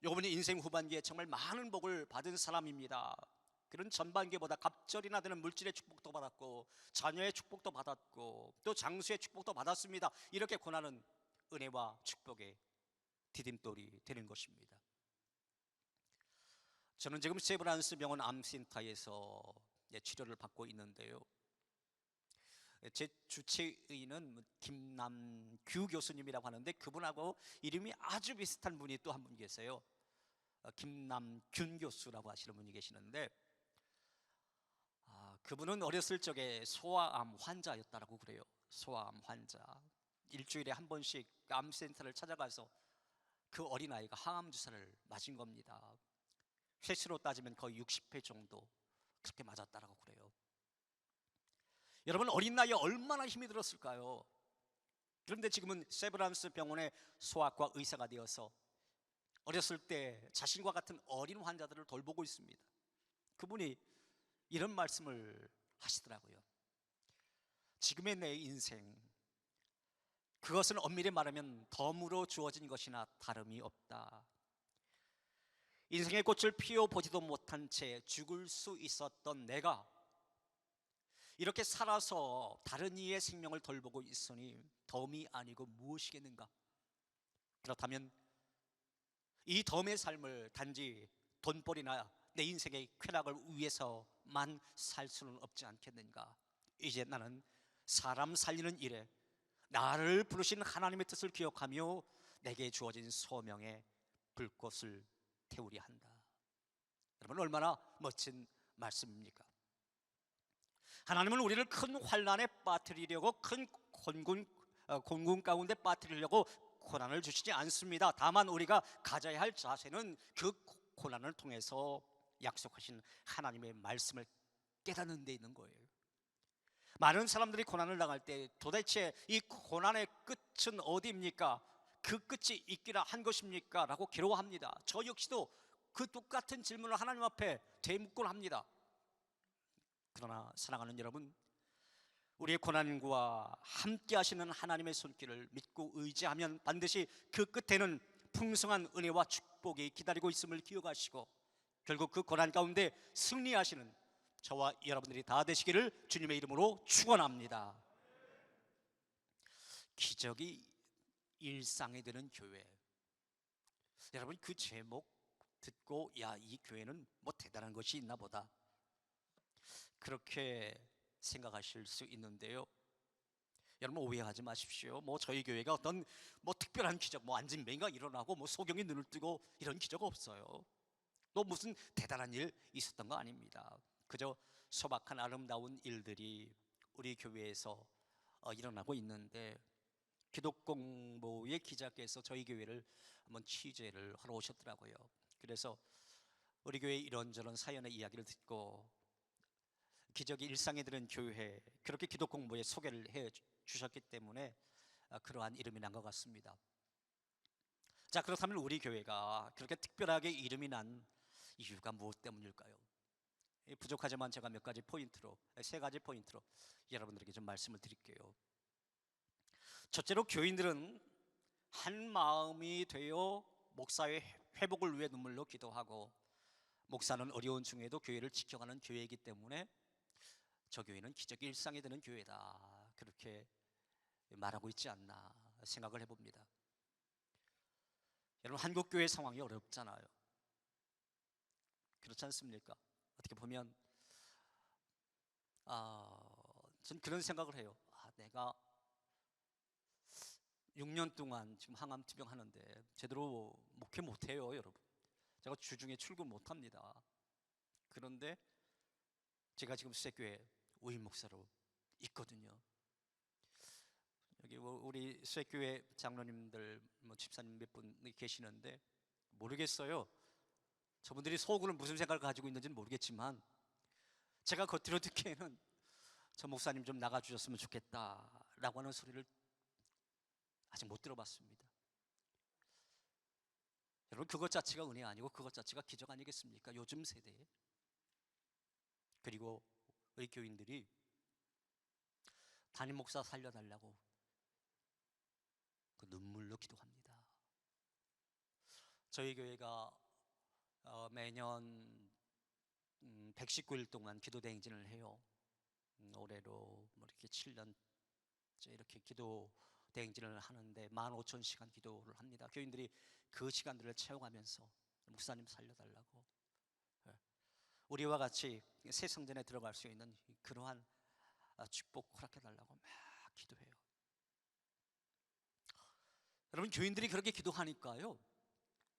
S4: 욥은 인생 후반기에 정말 많은 복을 받은 사람입니다. 그런 전반기보다 갑절이나 되는 물질의 축복도 받았고 자녀의 축복도 받았고 또 장수의 축복도 받았습니다. 이렇게 고난은 은혜와 축복의 디딤돌이 되는 것입니다. 저는 지금 세브란스 병원 암센터에서 치료를 받고 있는데요. 제 주치의는 김남규 교수님이라고 하는데 그분하고 이름이 아주 비슷한 분이 또 한 분 계세요. 김남균 교수라고 하시는 분이 계시는데 그분은 어렸을 적에 소아암 환자였다라고 그래요. 소아암 환자. 일주일에 한 번씩 암센터를 찾아가서 그 어린아이가 항암 주사를 맞은 겁니다. 횟수로 따지면 거의 60회 정도 그렇게 맞았다라고 그래요. 여러분, 어린 나이에 얼마나 힘이 들었을까요? 그런데 지금은 세브란스 병원의 소아과 의사가 되어서 어렸을 때 자신과 같은 어린 환자들을 돌보고 있습니다. 그분이 이런 말씀을 하시더라고요. 지금의 내 인생, 그것은 엄밀히 말하면 덤으로 주어진 것이나 다름이 없다. 인생의 꽃을 피워보지도 못한 채 죽을 수 있었던 내가 이렇게 살아서 다른 이의 생명을 돌보고 있으니 덤이 아니고 무엇이겠는가? 그렇다면 이 덤의 삶을 단지 돈벌이나 내 인생의 쾌락을 위해서만 살 수는 없지 않겠는가? 이제 나는 사람 살리는 일에 나를 부르신 하나님의 뜻을 기억하며 내게 주어진 소명의 불꽃을 태우려 한다. 여러분, 얼마나 멋진 말씀입니까? 하나님은 우리를 큰 환난에 빠뜨리려고 큰 곤궁 가운데 빠뜨리려고 고난을 주시지 않습니다. 다만 우리가 가져야 할 자세는 그 고난을 통해서 약속하신 하나님의 말씀을 깨닫는 데 있는 거예요. 많은 사람들이 고난을 당할 때 도대체 이 고난의 끝은 어디입니까? 그 끝이 있기라 한 것입니까? 라고 괴로워합니다. 저 역시도 그 똑같은 질문을 하나님 앞에 되묻곤 합니다. 그러나 사랑하는 여러분, 우리의 고난과 함께 하시는 하나님의 손길을 믿고 의지하면 반드시 그 끝에는 풍성한 은혜와 축복이 기다리고 있음을 기억하시고 결국 그 고난 가운데 승리하시는 저와 여러분들이 다 되시기를 주님의 이름으로 축원합니다. 기적이 일상이 되는 교회. 여러분, 그 제목 듣고 야, 이 교회는 뭐 대단한 것이 있나 보다 그렇게 생각하실 수 있는데요. 여러분, 오해하지 마십시오. 뭐 저희 교회가 어떤 뭐 특별한 기적, 뭐 안진뱅이가 일어나고 뭐 소경이 눈을 뜨고 이런 기적 없어요. 또 무슨 대단한 일 있었던 거 아닙니다. 그저 소박한 아름다운 일들이 우리 교회에서 일어나고 있는데 기독공보의 기자께서 저희 교회를 한번 취재를 하러 오셨더라고요. 그래서 우리 교회 이런저런 사연의 이야기를 듣고 기적이 일상에 드는 교회, 그렇게 기독공보에 소개를 해 주셨기 때문에 그러한 이름이 난 것 같습니다. 자, 그렇다면 우리 교회가 그렇게 특별하게 이름이 난 이유가 무엇 때문일까요? 부족하지만 제가 세 가지 포인트로 여러분들에게 좀 말씀을 드릴게요. 첫째로, 교인들은 한 마음이 되어 목사의 회복을 위해 눈물로 기도하고 목사는 어려운 중에도 교회를 지켜가는 교회이기 때문에 저 교회는 기적이 일상이 되는 교회다, 그렇게 말하고 있지 않나 생각을 해봅니다. 여러분, 한국 교회 상황이 어렵잖아요. 그렇지 않습니까? 어떻게 보면 전 그런 생각을 해요. 내가 6년 동안 지금 항암 투병하는데 제대로 목회 못해요, 여러분. 제가 주중에 출근 못합니다. 그런데 제가 지금 수색교회 우임 목사로 있거든요. 여기 우리 수색교회 장로님들, 집사님 몇 분 계시는데 모르겠어요. 저분들이 속으로 무슨 생각을 가지고 있는지는 모르겠지만 제가 겉으로 듣기에는 저 목사님 좀 나가주셨으면 좋겠다라고 하는 소리를 아직 못 들어봤습니다. 여러분, 그것 자체가 은혜 아니고 그것 자체가 기적 아니겠습니까? 요즘 세대에. 그리고 우리 교인들이 담임 목사 살려달라고 그 눈물로 기도합니다. 저희 교회가 매년 119일 동안 기도 대행진을 해요. 올해로 이렇게 7년째 이렇게 기도 대행진을 하는데 15,000시간 기도를 합니다. 교인들이 그 시간들을 채워가면서 목사님 살려달라고, 우리와 같이 새 성전에 들어갈 수 있는 그러한 축복 허락해달라고 막 기도해요. 여러분, 교인들이 그렇게 기도하니까요,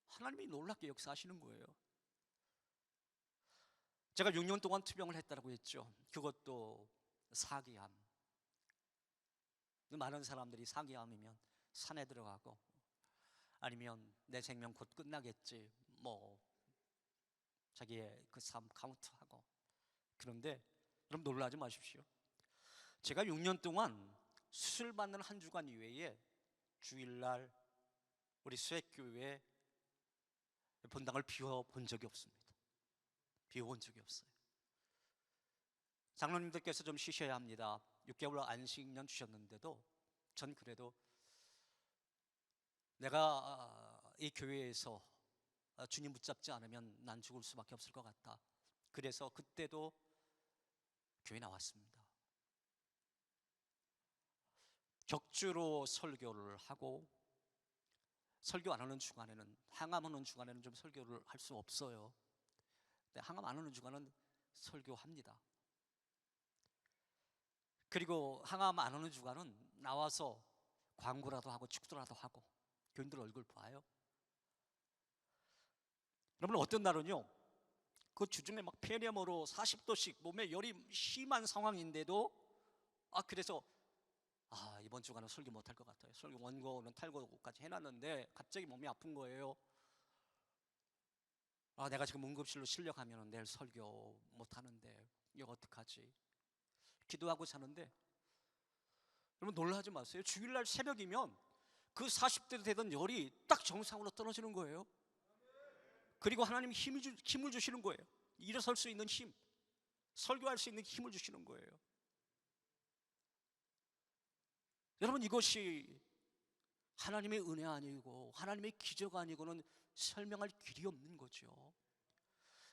S4: 하나님이 놀랍게 역사하시는 거예요. 제가 6년 동안 투병을 했다고 했죠. 그것도 사기암. 많은 사람들이 사기암이면 산에 들어가고 아니면 내 생명 곧 끝나겠지, 자기의 그 삶 카운트하고. 그런데 여러분, 놀라지 마십시오. 제가 6년 동안 수술 받는 한 주간 이외에 주일날 우리 수액교회 본당을 비워본 적이 없습니다. 비워본 적이 없어요. 장로님들께서 좀 쉬셔야 합니다. 6개월 안식년 주셨는데도 전 그래도 내가 이 교회에서 주님 붙잡지 않으면 난 죽을 수밖에 없을 것 같다. 그래서 그때도 교회 나왔습니다. 격주로 설교를 하고, 설교 안 하는 주간에는, 항암하는 주간에는 좀 설교를 할 수 없어요. 근데 항암 안 하는 주간은 설교합니다. 그리고 항암 안 하는 주간은 나와서 광고라도 하고 축도라도 하고 교인들 얼굴 봐요. 여러분, 어떤 날은요, 그 주중에 막 폐렴으로 40도씩 몸에 열이 심한 상황인데도 그래서 이번 주간은 설교 못할 것 같아요. 설교 원고는 탈고까지 해놨는데 갑자기 몸이 아픈 거예요. 내가 지금 응급실로 실려가면 내일 설교 못하는데 이거 어떡하지? 기도하고 사는데, 여러분 놀라지 마세요. 주일날 새벽이면 그 40대 되던 열이 딱 정상으로 떨어지는 거예요. 그리고 하나님이 힘을 주시는 거예요. 일어설 수 있는 힘, 설교할 수 있는 힘을 주시는 거예요. 여러분, 이것이 하나님의 은혜 아니고 하나님의 기적 아니고는 설명할 길이 없는 거죠.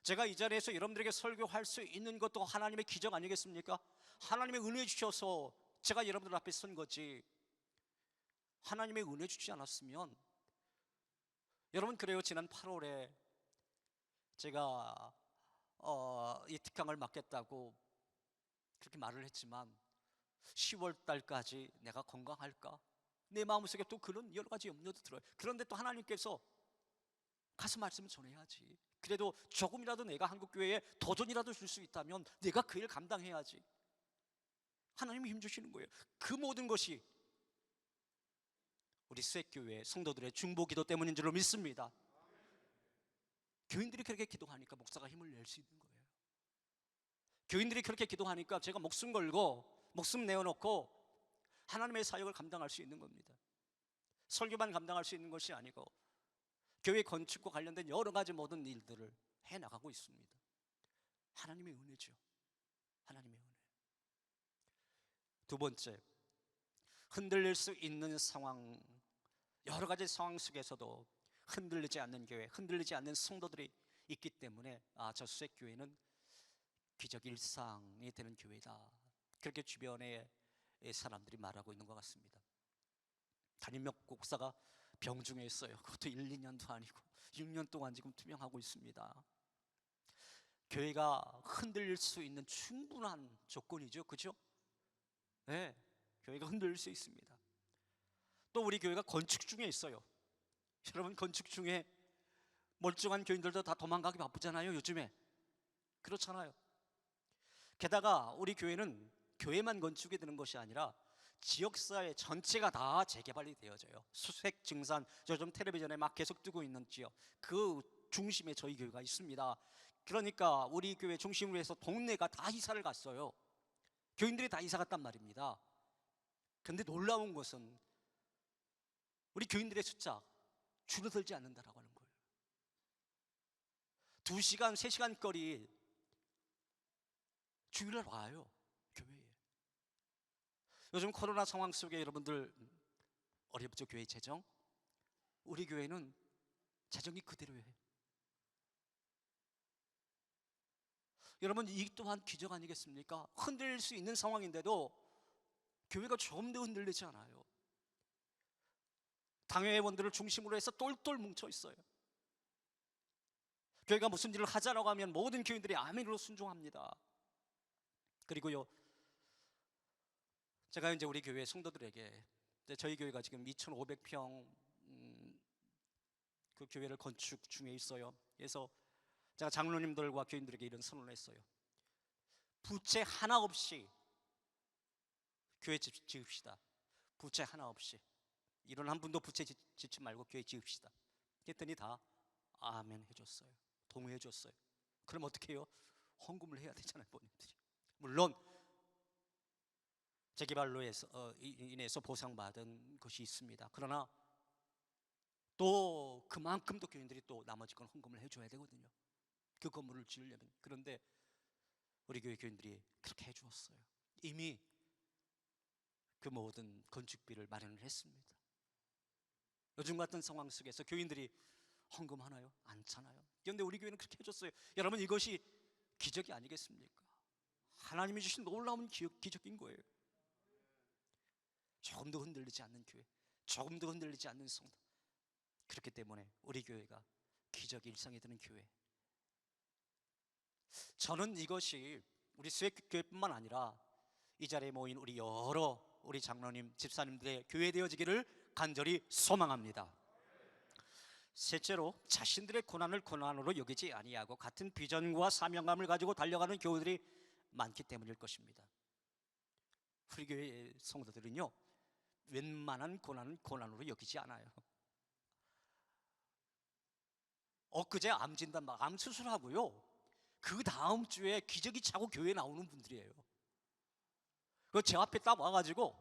S4: 제가 이 자리에서 여러분들에게 설교할 수 있는 것도 하나님의 기적 아니겠습니까? 하나님의 은혜 주셔서 제가 여러분들 앞에 선 거지, 하나님의 은혜 주지 않았으면, 여러분 그래요. 지난 8월에 제가 이 특강을 맡겠다고 그렇게 말을 했지만 10월 달까지 내가 건강할까? 내 마음속에 또 그런 여러 가지 염려도 들어요. 그런데 또 하나님께서 가서 말씀을 전해야지. 그래도 조금이라도 내가 한국교회에 도전이라도 줄 수 있다면 내가 그 일 감당해야지. 하나님이 힘주시는 거예요. 그 모든 것이 우리 수액교회 성도들의 중보기도 때문인 줄로 믿습니다. 교인들이 그렇게 기도하니까 목사가 힘을 낼 수 있는 거예요. 교인들이 그렇게 기도하니까 제가 목숨 걸고 목숨 내어놓고 하나님의 사역을 감당할 수 있는 겁니다. 설교만 감당할 수 있는 것이 아니고 교회 건축과 관련된 여러 가지 모든 일들을 해나가고 있습니다. 하나님의 은혜죠. 하나님의 은혜. 두 번째, 흔들릴 수 있는 상황, 여러 가지 상황 속에서도 흔들리지 않는 교회, 흔들리지 않는 성도들이 있기 때문에 저 수색교회는 기적 일상이 되는 교회다. 그렇게 주변에 사람들이 말하고 있는 것 같습니다. 담임 목사가 병중에 있어요. 그것도 1, 2년도 아니고 6년 동안 지금 투병하고 있습니다. 교회가 흔들릴 수 있는 충분한 조건이죠, 그죠? 네, 교회가 흔들릴 수 있습니다. 또 우리 교회가 건축 중에 있어요. 여러분, 건축 중에 멀쩡한 교인들도 다 도망가기 바쁘잖아요, 요즘에. 그렇잖아요. 게다가 우리 교회는 교회만 건축이 되는 것이 아니라 지역사회 전체가 다 재개발이 되어져요. 수색, 증산, 요즘 텔레비전에 막 계속 뜨고 있는 지역, 그 중심에 저희 교회가 있습니다. 그러니까 우리 교회 중심으로 해서 동네가 다 이사를 갔어요. 교인들이 다 이사 갔단 말입니다. 그런데 놀라운 것은 우리 교인들의 숫자 줄어들지 않는다라고 하는 거예요. 2시간, 3시간 거리 주일날 와요, 교회에. 요즘 코로나 상황 속에 여러분들 어렵죠, 교회 재정? 우리 교회는 재정이 그대로예요. 여러분, 이 또한 기적 아니겠습니까? 흔들릴 수 있는 상황인데도 교회가 조금 더 흔들리지 않아요. 당회원들을 중심으로 해서 똘똘 뭉쳐 있어요. 교회가 무슨 일을 하자라고 하면 모든 교인들이 아멘으로 순종합니다. 그리고요, 제가 이제 우리 교회 성도들에게, 저희 교회가 지금 2,500평 그 교회를 건축 중에 있어요. 그래서 제가 장로님들과 교인들에게 이런 선언을 했어요. 부채 하나 없이 교회 지읍시다. 부채 하나 없이. 이런 한 분도 부채 짓지 말고 교회 지읍시다. 그랬더니 다 아멘 해줬어요. 동의해 줬어요. 그럼 어떻게 해요? 헌금을 해야 되잖아요, 본인들이. 물론 재개발로 인해서 보상받은 것이 있습니다. 그러나 또 그만큼 또 교인들이 또 나머지 건 헌금을 해줘야 되거든요, 그 건물을 지으려면. 그런데 우리 교회 교인들이 그렇게 해주었어요. 이미 그 모든 건축비를 마련을 했습니다. 요즘 같은 상황 속에서 교인들이 헌금하나요? 않잖아요. 그런데 우리 교회는 그렇게 해줬어요. 여러분, 이것이 기적이 아니겠습니까? 하나님이 주신 놀라운 기적인 거예요. 조금 더 흔들리지 않는 교회, 조금 더 흔들리지 않는 성도. 그렇기 때문에 우리 교회가 기적이 일상이 되는 교회. 저는 이것이 우리 수액교회뿐만 아니라 이 자리에 모인 우리 여러 우리 장로님, 집사님들의 교회 되어지기를 간절히 소망합니다. 셋째로, 자신들의 고난을 고난으로 여기지 아니하고 같은 비전과 사명감을 가지고 달려가는 교우들이 많기 때문일 것입니다. 우리 교회의 성도들은요, 웬만한 고난은 고난으로 여기지 않아요. 엊그제 암 진단, 암 수술하고요, 그 다음 주에 기저귀 차고 교회에 나오는 분들이에요. 그 제 앞에 딱 와가지고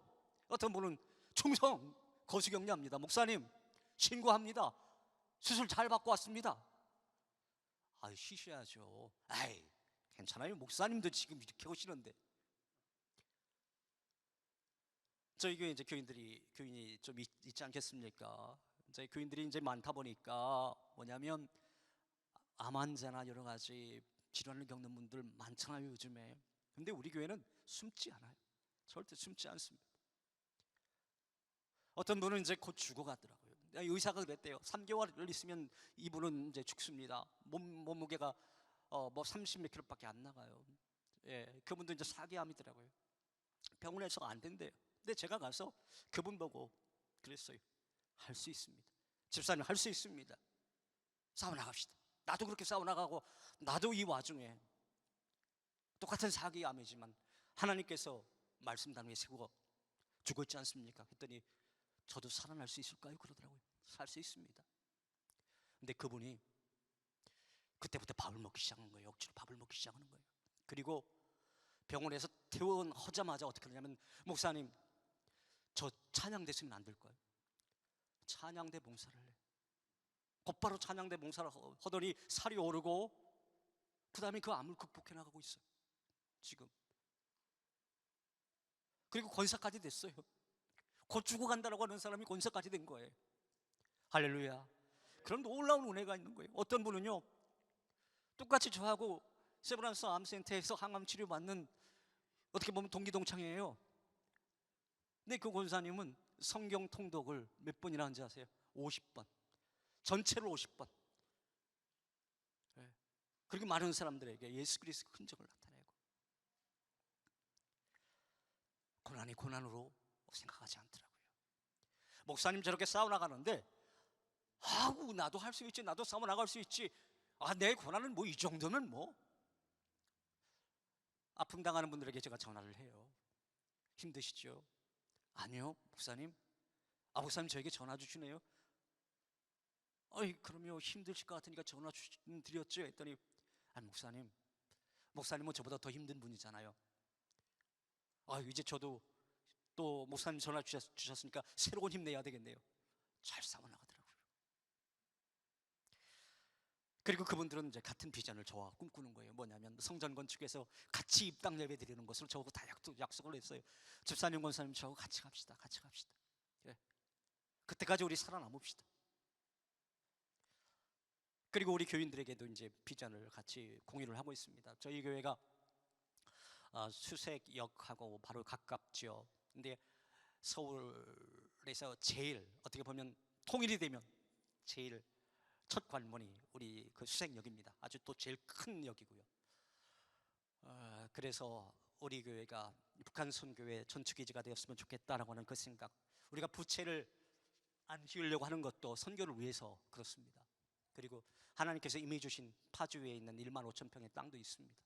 S4: 어떤 분은 충성 거수격리합니다. 목사님, 신고합니다. 수술 잘 받고 왔습니다. 아유, 쉬셔야죠. 아이, 괜찮아요. 목사님도 지금 이렇게 오시는데. 저희 교회 이제 교인이 좀 있지 않겠습니까? 저희 교인들이 이제 많다 보니까 뭐냐면 암 환자나 여러 가지 질환을 겪는 분들 많잖아요, 요즘에. 근데 우리 교회는 숨지 않아요. 절대 숨지 않습니다. 어떤 분은 이제 곧 죽어가더라고요. 의사가 그랬대요. 3개월 있으면 이분은 이제 죽습니다. 몸무게가 뭐 30몇 킬로밖에 안 나가요. 예, 그분도 이제 사기암이더라고요. 병원에서 안 된대요. 근데 제가 가서 그분 보고 그랬어요. 할 수 있습니다. 집사님, 할 수 있습니다. 싸워나갑시다. 나도 그렇게 싸워나가고, 나도 이 와중에 똑같은 사기암이지만 하나님께서 말씀 단위에 세우고 죽었지 않습니까? 했더니 저도 살아날 수 있을까요? 그러더라고요. 살 수 있습니다. 근데 그분이 그때부터 밥을 먹기 시작한 거예요. 억지로 밥을 먹기 시작하는 거예요. 그리고 병원에서 퇴원하자마자 어떻게 하냐면, 목사님, 저 찬양됐으면 안 될까요? 찬양대 봉사를 해. 곧바로 찬양대 봉사를 하더니 살이 오르고 그 다음에 그 암을 극복해 나가고 있어요, 지금. 그리고 권사까지 됐어요. 곧 죽어간다라고 하는 사람이 권사까지 된 거예요. 할렐루야. 그런 놀라운 은혜가 있는 거예요. 어떤 분은요, 똑같이 저하고 세브란스 암센터에서 항암 치료 받는, 어떻게 보면 동기동창이에요. 근데 그 권사님은 성경 통독을 몇 번이나 한지 아세요? 50번. 전체로 50번. 그리고 많은 사람들에게 예수 그리스도의 흔적을 나타내고, 고난이 고난으로 생각하지 않더라고요. 목사님 저렇게 싸워나가는데, 아우 나도 할 수 있지, 나도 싸워나갈 수 있지, 내 고난은 뭐 이 정도면 뭐. 아픔 당하는 분들에게 제가 전화를 해요. 힘드시죠? 아니요 목사님. 목사님 저에게 전화 주시네요. 그러면 힘드실 것 같으니까 전화 드렸죠 했더니, 목사님은 저보다 더 힘든 분이잖아요. 이제 저도 또 목사님 전화 주셨으니까 새로운 힘내야 되겠네요. 잘 싸워나가더라고요. 그리고 그분들은 이제 같은 비전을 저와 꿈꾸는 거예요. 뭐냐면 성전 건축에서 같이 입당 예배 드리는 것으로 저하고 다 약속을 했어요. 집사님 권사님 저하고 같이 갑시다. 같이 갑시다. 그때까지 우리 살아남읍시다. 그리고 우리 교인들에게도 이제 비전을 같이 공유를 하고 있습니다. 저희 교회가 수색역하고 바로 가깝죠. 근데 서울에서 제일 어떻게 보면 통일이 되면 제일 첫 관문이 우리 그 수색역입니다. 아주 또 제일 큰 역이고요. 그래서 우리 교회가 북한 선교회 전투기지가 되었으면 좋겠다라고 하는 그 생각, 우리가 부채를 안 지으려고 하는 것도 선교를 위해서 그렇습니다. 그리고 하나님께서 임해 주신 파주에 있는 1만 5천 평의 땅도 있습니다.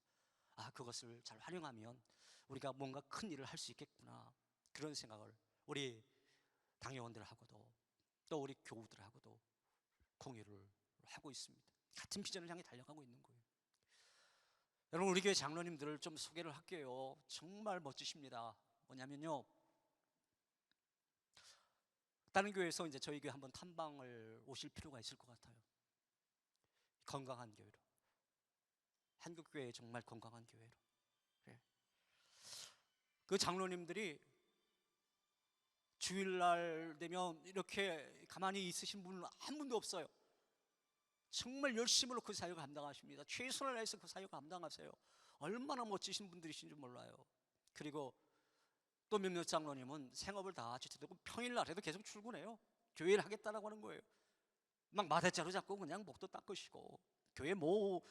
S4: 그것을 잘 활용하면 우리가 뭔가 큰 일을 할 수 있겠구나, 그런 생각을 우리 당회원들하고도 또 우리 교우들하고도 공유를 하고 있습니다. 같은 비전을 향해 달려가고 있는 거예요. 여러분, 우리 교회 장로님들을 좀 소개를 할게요. 정말 멋지십니다. 뭐냐면요, 다른 교회에서 이제 저희 교회 한번 탐방을 오실 필요가 있을 것 같아요. 건강한 교회로, 한국 교회 정말 건강한 교회로. 그 장로님들이 주일날 되면 이렇게 가만히 있으신 분은 한 분도 없어요. 정말 열심으로 그 사역을 감당하십니다. 최선을 다해서 그 사역을 감당하세요. 얼마나 멋지신 분들이신지 몰라요. 그리고 또 몇몇 장로님은 생업을 다 지쳐두고 평일날에도 계속 출근해요. 교회를 하겠다라고 하는 거예요. 막 마대자루 잡고 그냥 목도 닦으시고, 교회 뭐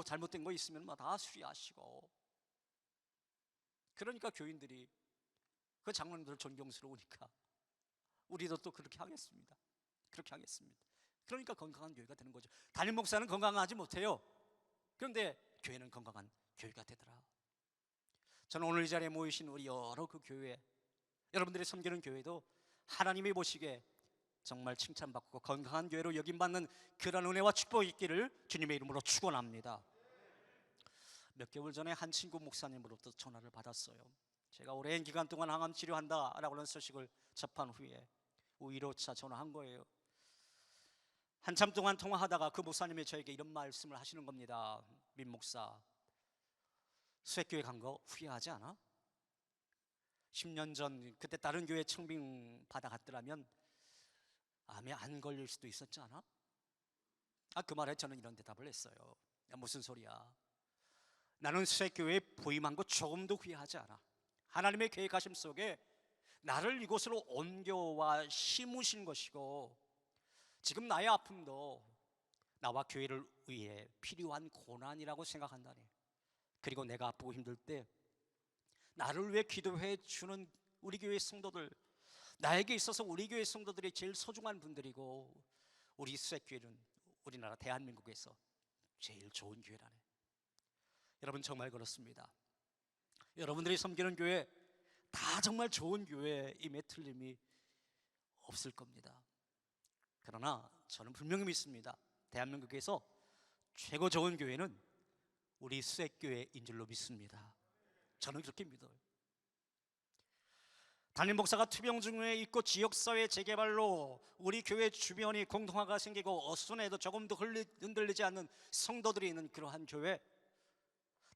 S4: 잘못된 거 있으면 다 수리하시고. 그러니까 교인들이 그 장로님들을 존경스러우니까 우리도 또 그렇게 하겠습니다. 그렇게 하겠습니다. 그러니까 건강한 교회가 되는 거죠. 담임 목사는 건강하지 못해요. 그런데 교회는 건강한 교회가 되더라. 저는 오늘 이 자리에 모이신 우리 여러 그 교회, 여러분들이 섬기는 교회도 하나님이 보시기에 정말 칭찬받고 건강한 교회로 여김받는 그런 은혜와 축복이 있기를 주님의 이름으로 축원합니다. 몇 개월 전에 한 친구 목사님으로부터 전화를 받았어요. 제가 오랜 기간 동안 항암 치료한다라고 하는 소식을 접한 후에 5.15차 전화한 거예요. 한참 동안 통화하다가 그 목사님이 저에게 이런 말씀을 하시는 겁니다. 민 목사, 수액교회 간 거 후회하지 않아? 10년 전 그때 다른 교회 청빙 받아갔더라면 암에 안 걸릴 수도 있었지 않아? 그 말에 저는 이런 대답을 했어요. 무슨 소리야? 나는 수액교회에 부임한 거 조금도 후회하지 않아. 하나님의 계획하심 속에 나를 이곳으로 옮겨와 심으신 것이고, 지금 나의 아픔도 나와 교회를 위해 필요한 고난이라고 생각한다니. 그리고 내가 아프고 힘들 때 나를 위해 기도해 주는 우리 교회 성도들, 나에게 있어서 우리 교회 성도들이 제일 소중한 분들이고, 우리 수액교회는 우리나라 대한민국에서 제일 좋은 교회라네. 여러분, 정말 그렇습니다. 여러분들이 섬기는 교회 다 정말 좋은 교회임에 틀림이 없을 겁니다. 그러나 저는 분명히 믿습니다. 대한민국에서 최고 좋은 교회는 우리 수액교회인 줄로 믿습니다. 저는 그렇게 믿어요. 담임 목사가 투병 중에 있고 지역사회 재개발로 우리 교회 주변이 공동화가 생기고 어수선해도 조금도 흔들리지 않는 성도들이 있는 그러한 교회,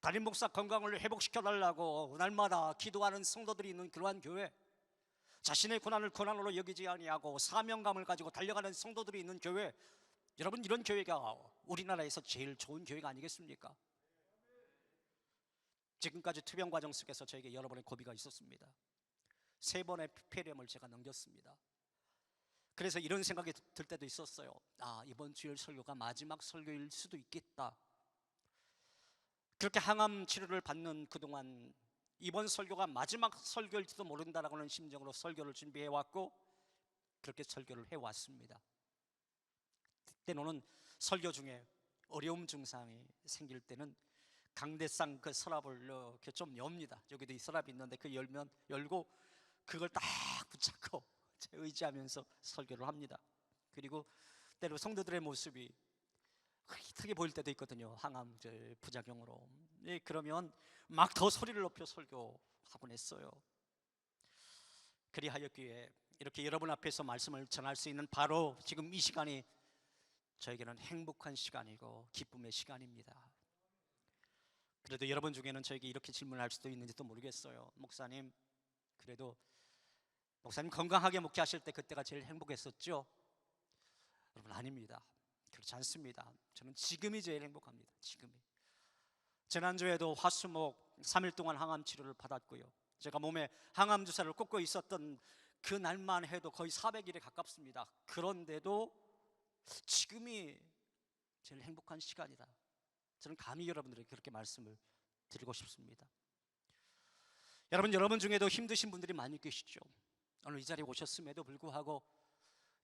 S4: 담임 목사 건강을 회복시켜달라고 날마다 기도하는 성도들이 있는 그러한 교회, 자신의 고난을 고난으로 여기지 아니하고 사명감을 가지고 달려가는 성도들이 있는 교회, 여러분, 이런 교회가 우리나라에서 제일 좋은 교회가 아니겠습니까? 지금까지 투병 과정 속에서 저에게 여러 번의 고비가 있었습니다. 3번의 폐렴을 제가 넘겼습니다. 그래서 이런 생각이 들 때도 있었어요. 이번 주일 설교가 마지막 설교일 수도 있겠다. 그렇게 항암 치료를 받는 그동안 이번 설교가 마지막 설교일지도 모른다라고 하는 심정으로 설교를 준비해왔고 그렇게 설교를 해왔습니다. 때로는 설교 중에 어려움 증상이 생길 때는 강대상 그 서랍을 이렇게 좀 엽니다. 여기도 이 서랍이 있는데 그 열고 그걸 딱 붙잡고 의지하면서 설교를 합니다. 그리고 때로 성도들의 모습이 흐릿하게 보일 때도 있거든요. 항암 부작용으로. 그러면 막 더 소리를 높여 설교하곤 했어요. 그리하였기에 이렇게 여러분 앞에서 말씀을 전할 수 있는 바로 지금 이 시간이 저에게는 행복한 시간이고 기쁨의 시간입니다. 그래도 여러분 중에는 저에게 이렇게 질문할 수도 있는지도 모르겠어요. 목사님, 그래도 목사님 건강하게 목회하실 때 그때가 제일 행복했었죠? 여러분, 아닙니다. 그렇지 않습니다. 저는 지금이 제일 행복합니다. 지금이. 지난주에도 화수목 3일 동안 항암 치료를 받았고요. 제가 몸에 항암 주사를 꽂고 있었던 그 날만 해도 거의 400일에 가깝습니다. 그런데도 지금이 제일 행복한 시간이다. 저는 감히 여러분들에게 그렇게 말씀을 드리고 싶습니다. 여러분 중에도 힘드신 분들이 많이 계시죠. 오늘 이 자리에 오셨음에도 불구하고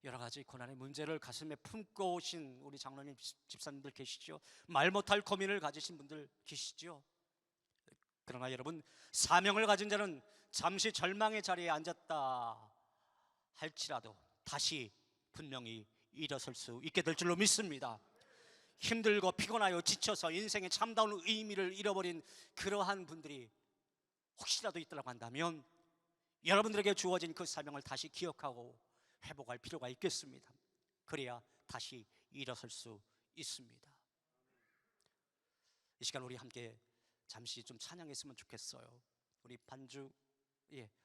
S4: 여러 가지 고난의 문제를 가슴에 품고 오신 우리 장로님, 집사님들 계시죠. 말 못할 고민을 가지신 분들 계시죠. 그러나 여러분, 사명을 가진 자는 잠시 절망의 자리에 앉았다 할지라도 다시 분명히 일어설 수 있게 될 줄로 믿습니다. 힘들고 피곤하여 지쳐서 인생의 참다운 의미를 잃어버린 그러한 분들이 혹시라도 있다고 한다면 여러분들에게 주어진 그 사명을 다시 기억하고 회복할 필요가 있겠습니다. 그래야 다시 일어설 수 있습니다. 이 시간 우리 함께 잠시 좀 찬양했으면 좋겠어요. 우리 반주,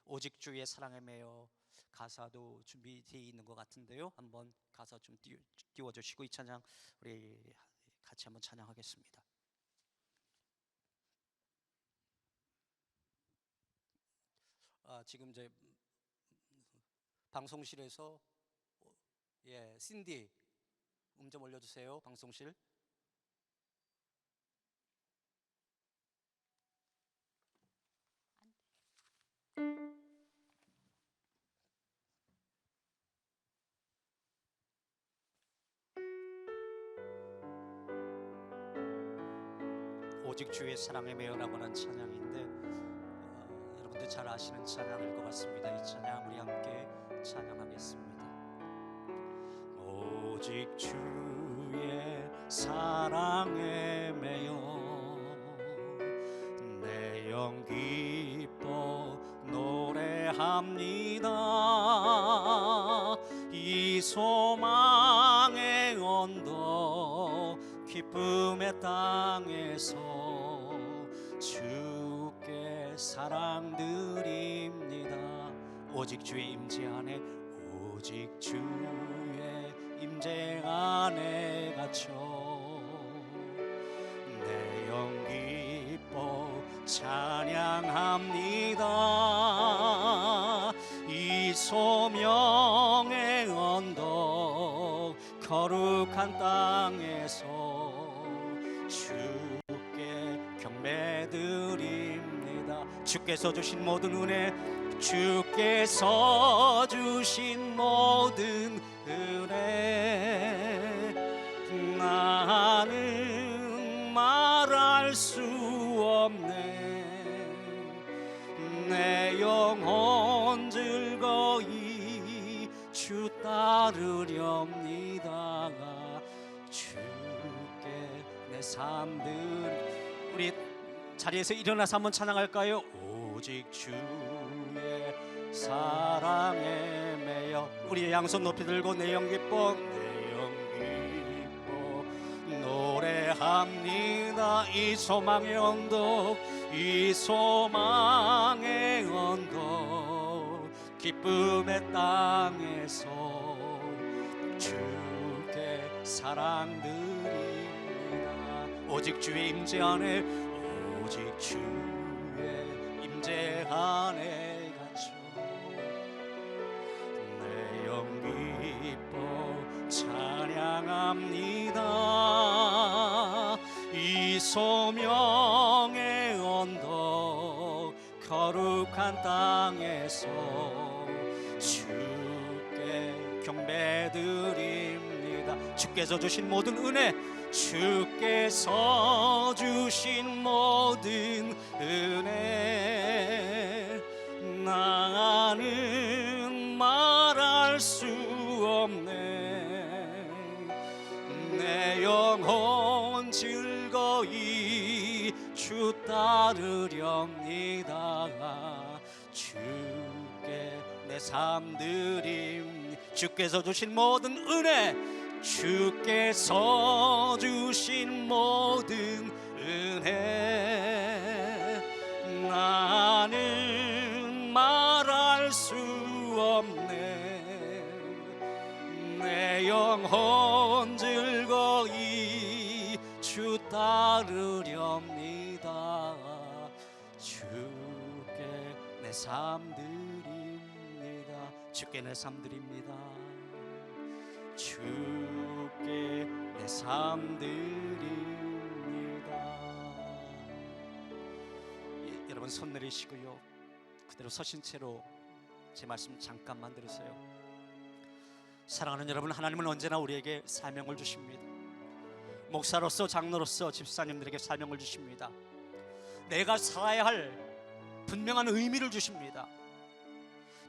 S4: 오직 주의 사랑에 매여 가사도 준비되어 있는 것 같은데요. 한번 가사 좀 띄워주시고 이 찬양 우리 같이 한번 찬양하겠습니다. 지금 이제 방송실에서 신디 좀 올려주세요. 방송실. 오직 주의 사랑에 매여라고 하는 찬양인데 여러분들 잘 아시는 찬양일 것 같습니다. 이 찬양 우리 함께 찬양하겠습니다. 오직 주의 사랑에 매여 내 영 기뻐 노래합니다. 이 소망의 언덕 기쁨의 땅에서 주께 사랑드립니다. 오직 주의 임재 안에 오직 주의 임재 안에 갇혀 내 영 기뻐 찬양합니다. 이 소명의 언덕 거룩한 땅에서 주께 경배드립니다. 주께서 주신 모든 은혜, 주께서 주신 모든 은혜 나는 말할 수 없네. 내 영혼 즐거이 주 따르렵니다. 주께 내 삶들. 우리 자리에서 일어나서 한번 찬양할까요? 오직 주의 사랑에 매여. 우리의 양손 높이 들고 내 영 기뻐 노래합니다. 이 소망의 언덕 이 소망의 언덕 기쁨의 땅에서 주께 사랑드립니다. 오직 주의 임재 안에 오직 주의 임재 안에 갇혀 원합니다. 이 소명의 언덕 거룩한 땅에서 주께 경배드립니다. 주께서 주신 모든 은혜, 주께서 주신 모든 은혜, 나는 말할 수 없네. 내 영혼 즐거이 주 따르렵니다. 주께 내 삶 드림, 주께서 주신 모든 은혜, 주께서 주신 모든 은혜, 나는 말할 수 없네. 내 영혼 즐거이 주 따르렵니다. 주께 내 삶 드립니다. 주께 내 삶 드립니다. 주께 내 삶 드립니다. 여러분 손 내리시고요, 그대로 서신 채로 제 말씀 잠깐만 들으세요. 사랑하는 여러분, 하나님은 언제나 우리에게 사명을 주십니다. 목사로서, 장로로서, 집사님들에게 사명을 주십니다. 내가 살아야 할 분명한 의미를 주십니다.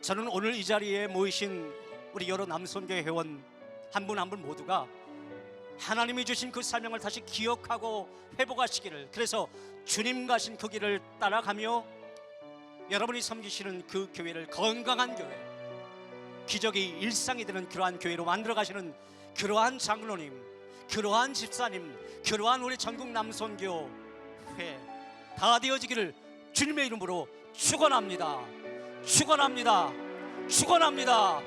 S4: 저는 오늘 이 자리에 모이신 우리 여러 남선교회 회원 한 분 한 분 모두가 하나님이 주신 그 사명을 다시 기억하고 회복하시기를, 그래서 주님 가신 그 길을 따라가며 여러분이 섬기시는 그 교회를 건강한 교회, 기적이 일상이 되는 그러한 교회로 만들어 가시는 그러한 장로님, 그러한 집사님, 그러한 우리 전국 남선교회 다 되어지기를 주님의 이름으로 축원합니다. 축원합니다. 축원합니다.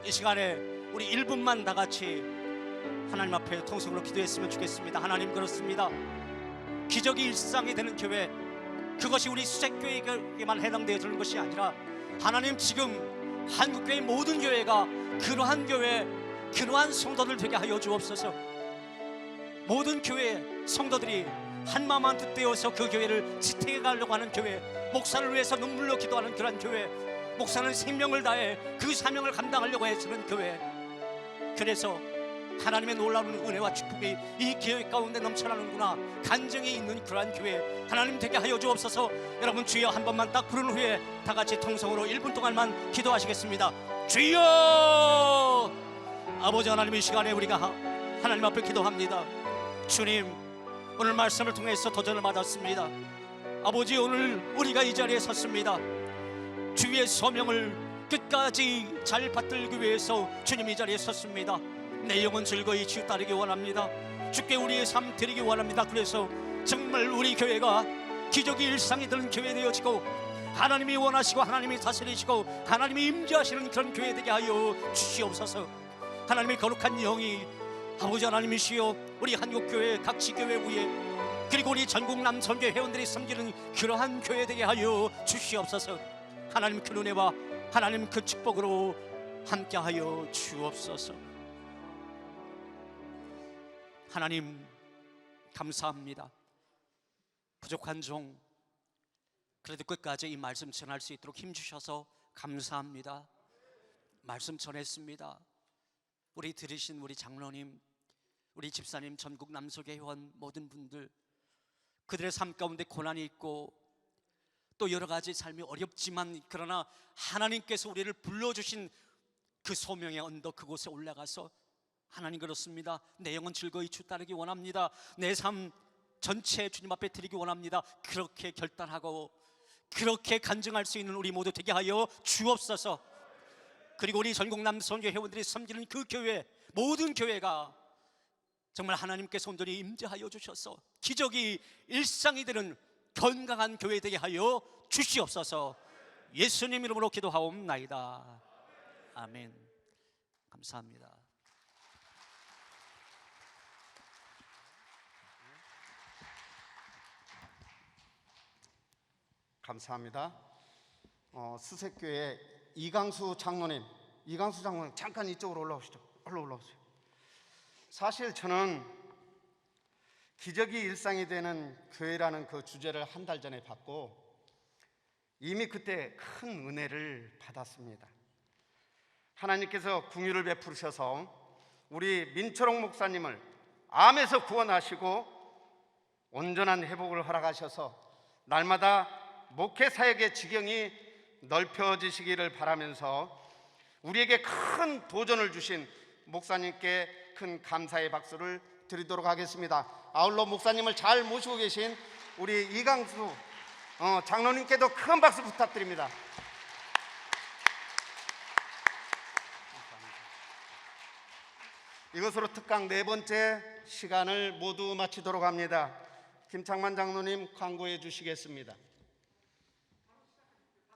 S4: 이 시간에 우리 1분만 다 같이 하나님 앞에 통성으로 기도했으면 좋겠습니다. 하나님, 그렇습니다. 기적이 일상이 되는 교회, 그것이 우리 수색교회에게만 해당되어지는 것이 아니라 하나님, 지금 한국교회 모든 교회가 그러한 교회, 그러한 성도들 되게 하여 주옵소서. 모든 교회 성도들이 한마음 한뜻 되어서 그 교회를 지탱해 가려고 하는 교회, 목사를 위해서 눈물로 기도하는 그러한 교회, 목사는 생명을 다해 그 사명을 감당하려고 애쓰는 교회, 그래서 하나님의 놀라운 은혜와 축복이 이 교회 가운데 넘쳐나는구나, 간증이 있는 그러한 교회 하나님 되게 하여 주옵소서. 여러분, 주여 한 번만 딱 부른 후에 다 같이 통성으로 1분 동안만 기도하시겠습니다. 주여! 아버지 하나님, 이 시간에 우리가 하나님 앞에 기도합니다. 주님, 오늘 말씀을 통해서 도전을 받았습니다. 아버지, 오늘 우리가 이 자리에 섰습니다. 주의 소명을 끝까지 잘 받들기 위해서 주님 이 자리에 섰습니다. 내 영혼 즐거이 주 따르기 원합니다. 주께 우리의 삶 드리기 원합니다. 그래서 정말 우리 교회가 기적이 일상이 되는 교회 되어지고, 하나님이 원하시고 하나님이 다스리시고 하나님이 임재하시는 그런 교회 되게 하여 주시옵소서. 하나님의 거룩한 영이 아버지 하나님이시여, 우리 한국교회 각 지교회 위에, 그리고 우리 전국 남선교 회원들이 섬기는 그러한 교회 되게 하여 주시옵소서. 하나님 그 은혜와 하나님 그 축복으로 함께하여 주옵소서. 하나님 감사합니다. 부족한 종 그래도 끝까지 이 말씀 전할 수 있도록 힘주셔서 감사합니다. 말씀 전했습니다. 우리 들으신 우리 장로님, 우리 집사님, 전국 남소교 회원 모든 분들, 그들의 삶 가운데 고난이 있고 또 여러 가지 삶이 어렵지만, 그러나 하나님께서 우리를 불러주신 그 소명의 언덕, 그곳에 올라가서 하나님, 그렇습니다. 내 영혼 즐거이 주 따르기 원합니다. 내 삶 전체 주님 앞에 드리기 원합니다. 그렇게 결단하고 그렇게 간증할 수 있는 우리 모두 되게 하여 주옵소서. 그리고 우리 전국 남선교 회원들이 섬기는 그 교회, 모든 교회가 정말 하나님께서 온전히 임재하여 주셔서 기적이 일상이 되는 건강한 교회 되게 하여 주시옵소서. 예수님 이름으로 기도하옵나이다. 아멘. 감사합니다.
S1: 감사합니다. 수색교회 이강수 장로님 잠깐 이쪽으로 올라오시죠. 올라오세요. 사실 저는 기적이 일상이 되는 교회라는 그 주제를 한 달 전에 받고 이미 그때 큰 은혜를 받았습니다. 하나님께서 긍휼을 베푸셔서 우리 민철옥 목사님을 암에서 구원하시고 온전한 회복을 허락하셔서 날마다 목회 사역의 지경이 넓혀지시기를 바라면서 우리에게 큰 도전을 주신 목사님께 큰 감사의 박수를 드리도록 하겠습니다. 아울러 목사님을 잘 모시고 계신 우리 이강수 장로님께도 큰 박수 부탁드립니다. 이것으로 특강 4번째 시간을 모두 마치도록 합니다. 김창만 장로님 광고해 주시겠습니다.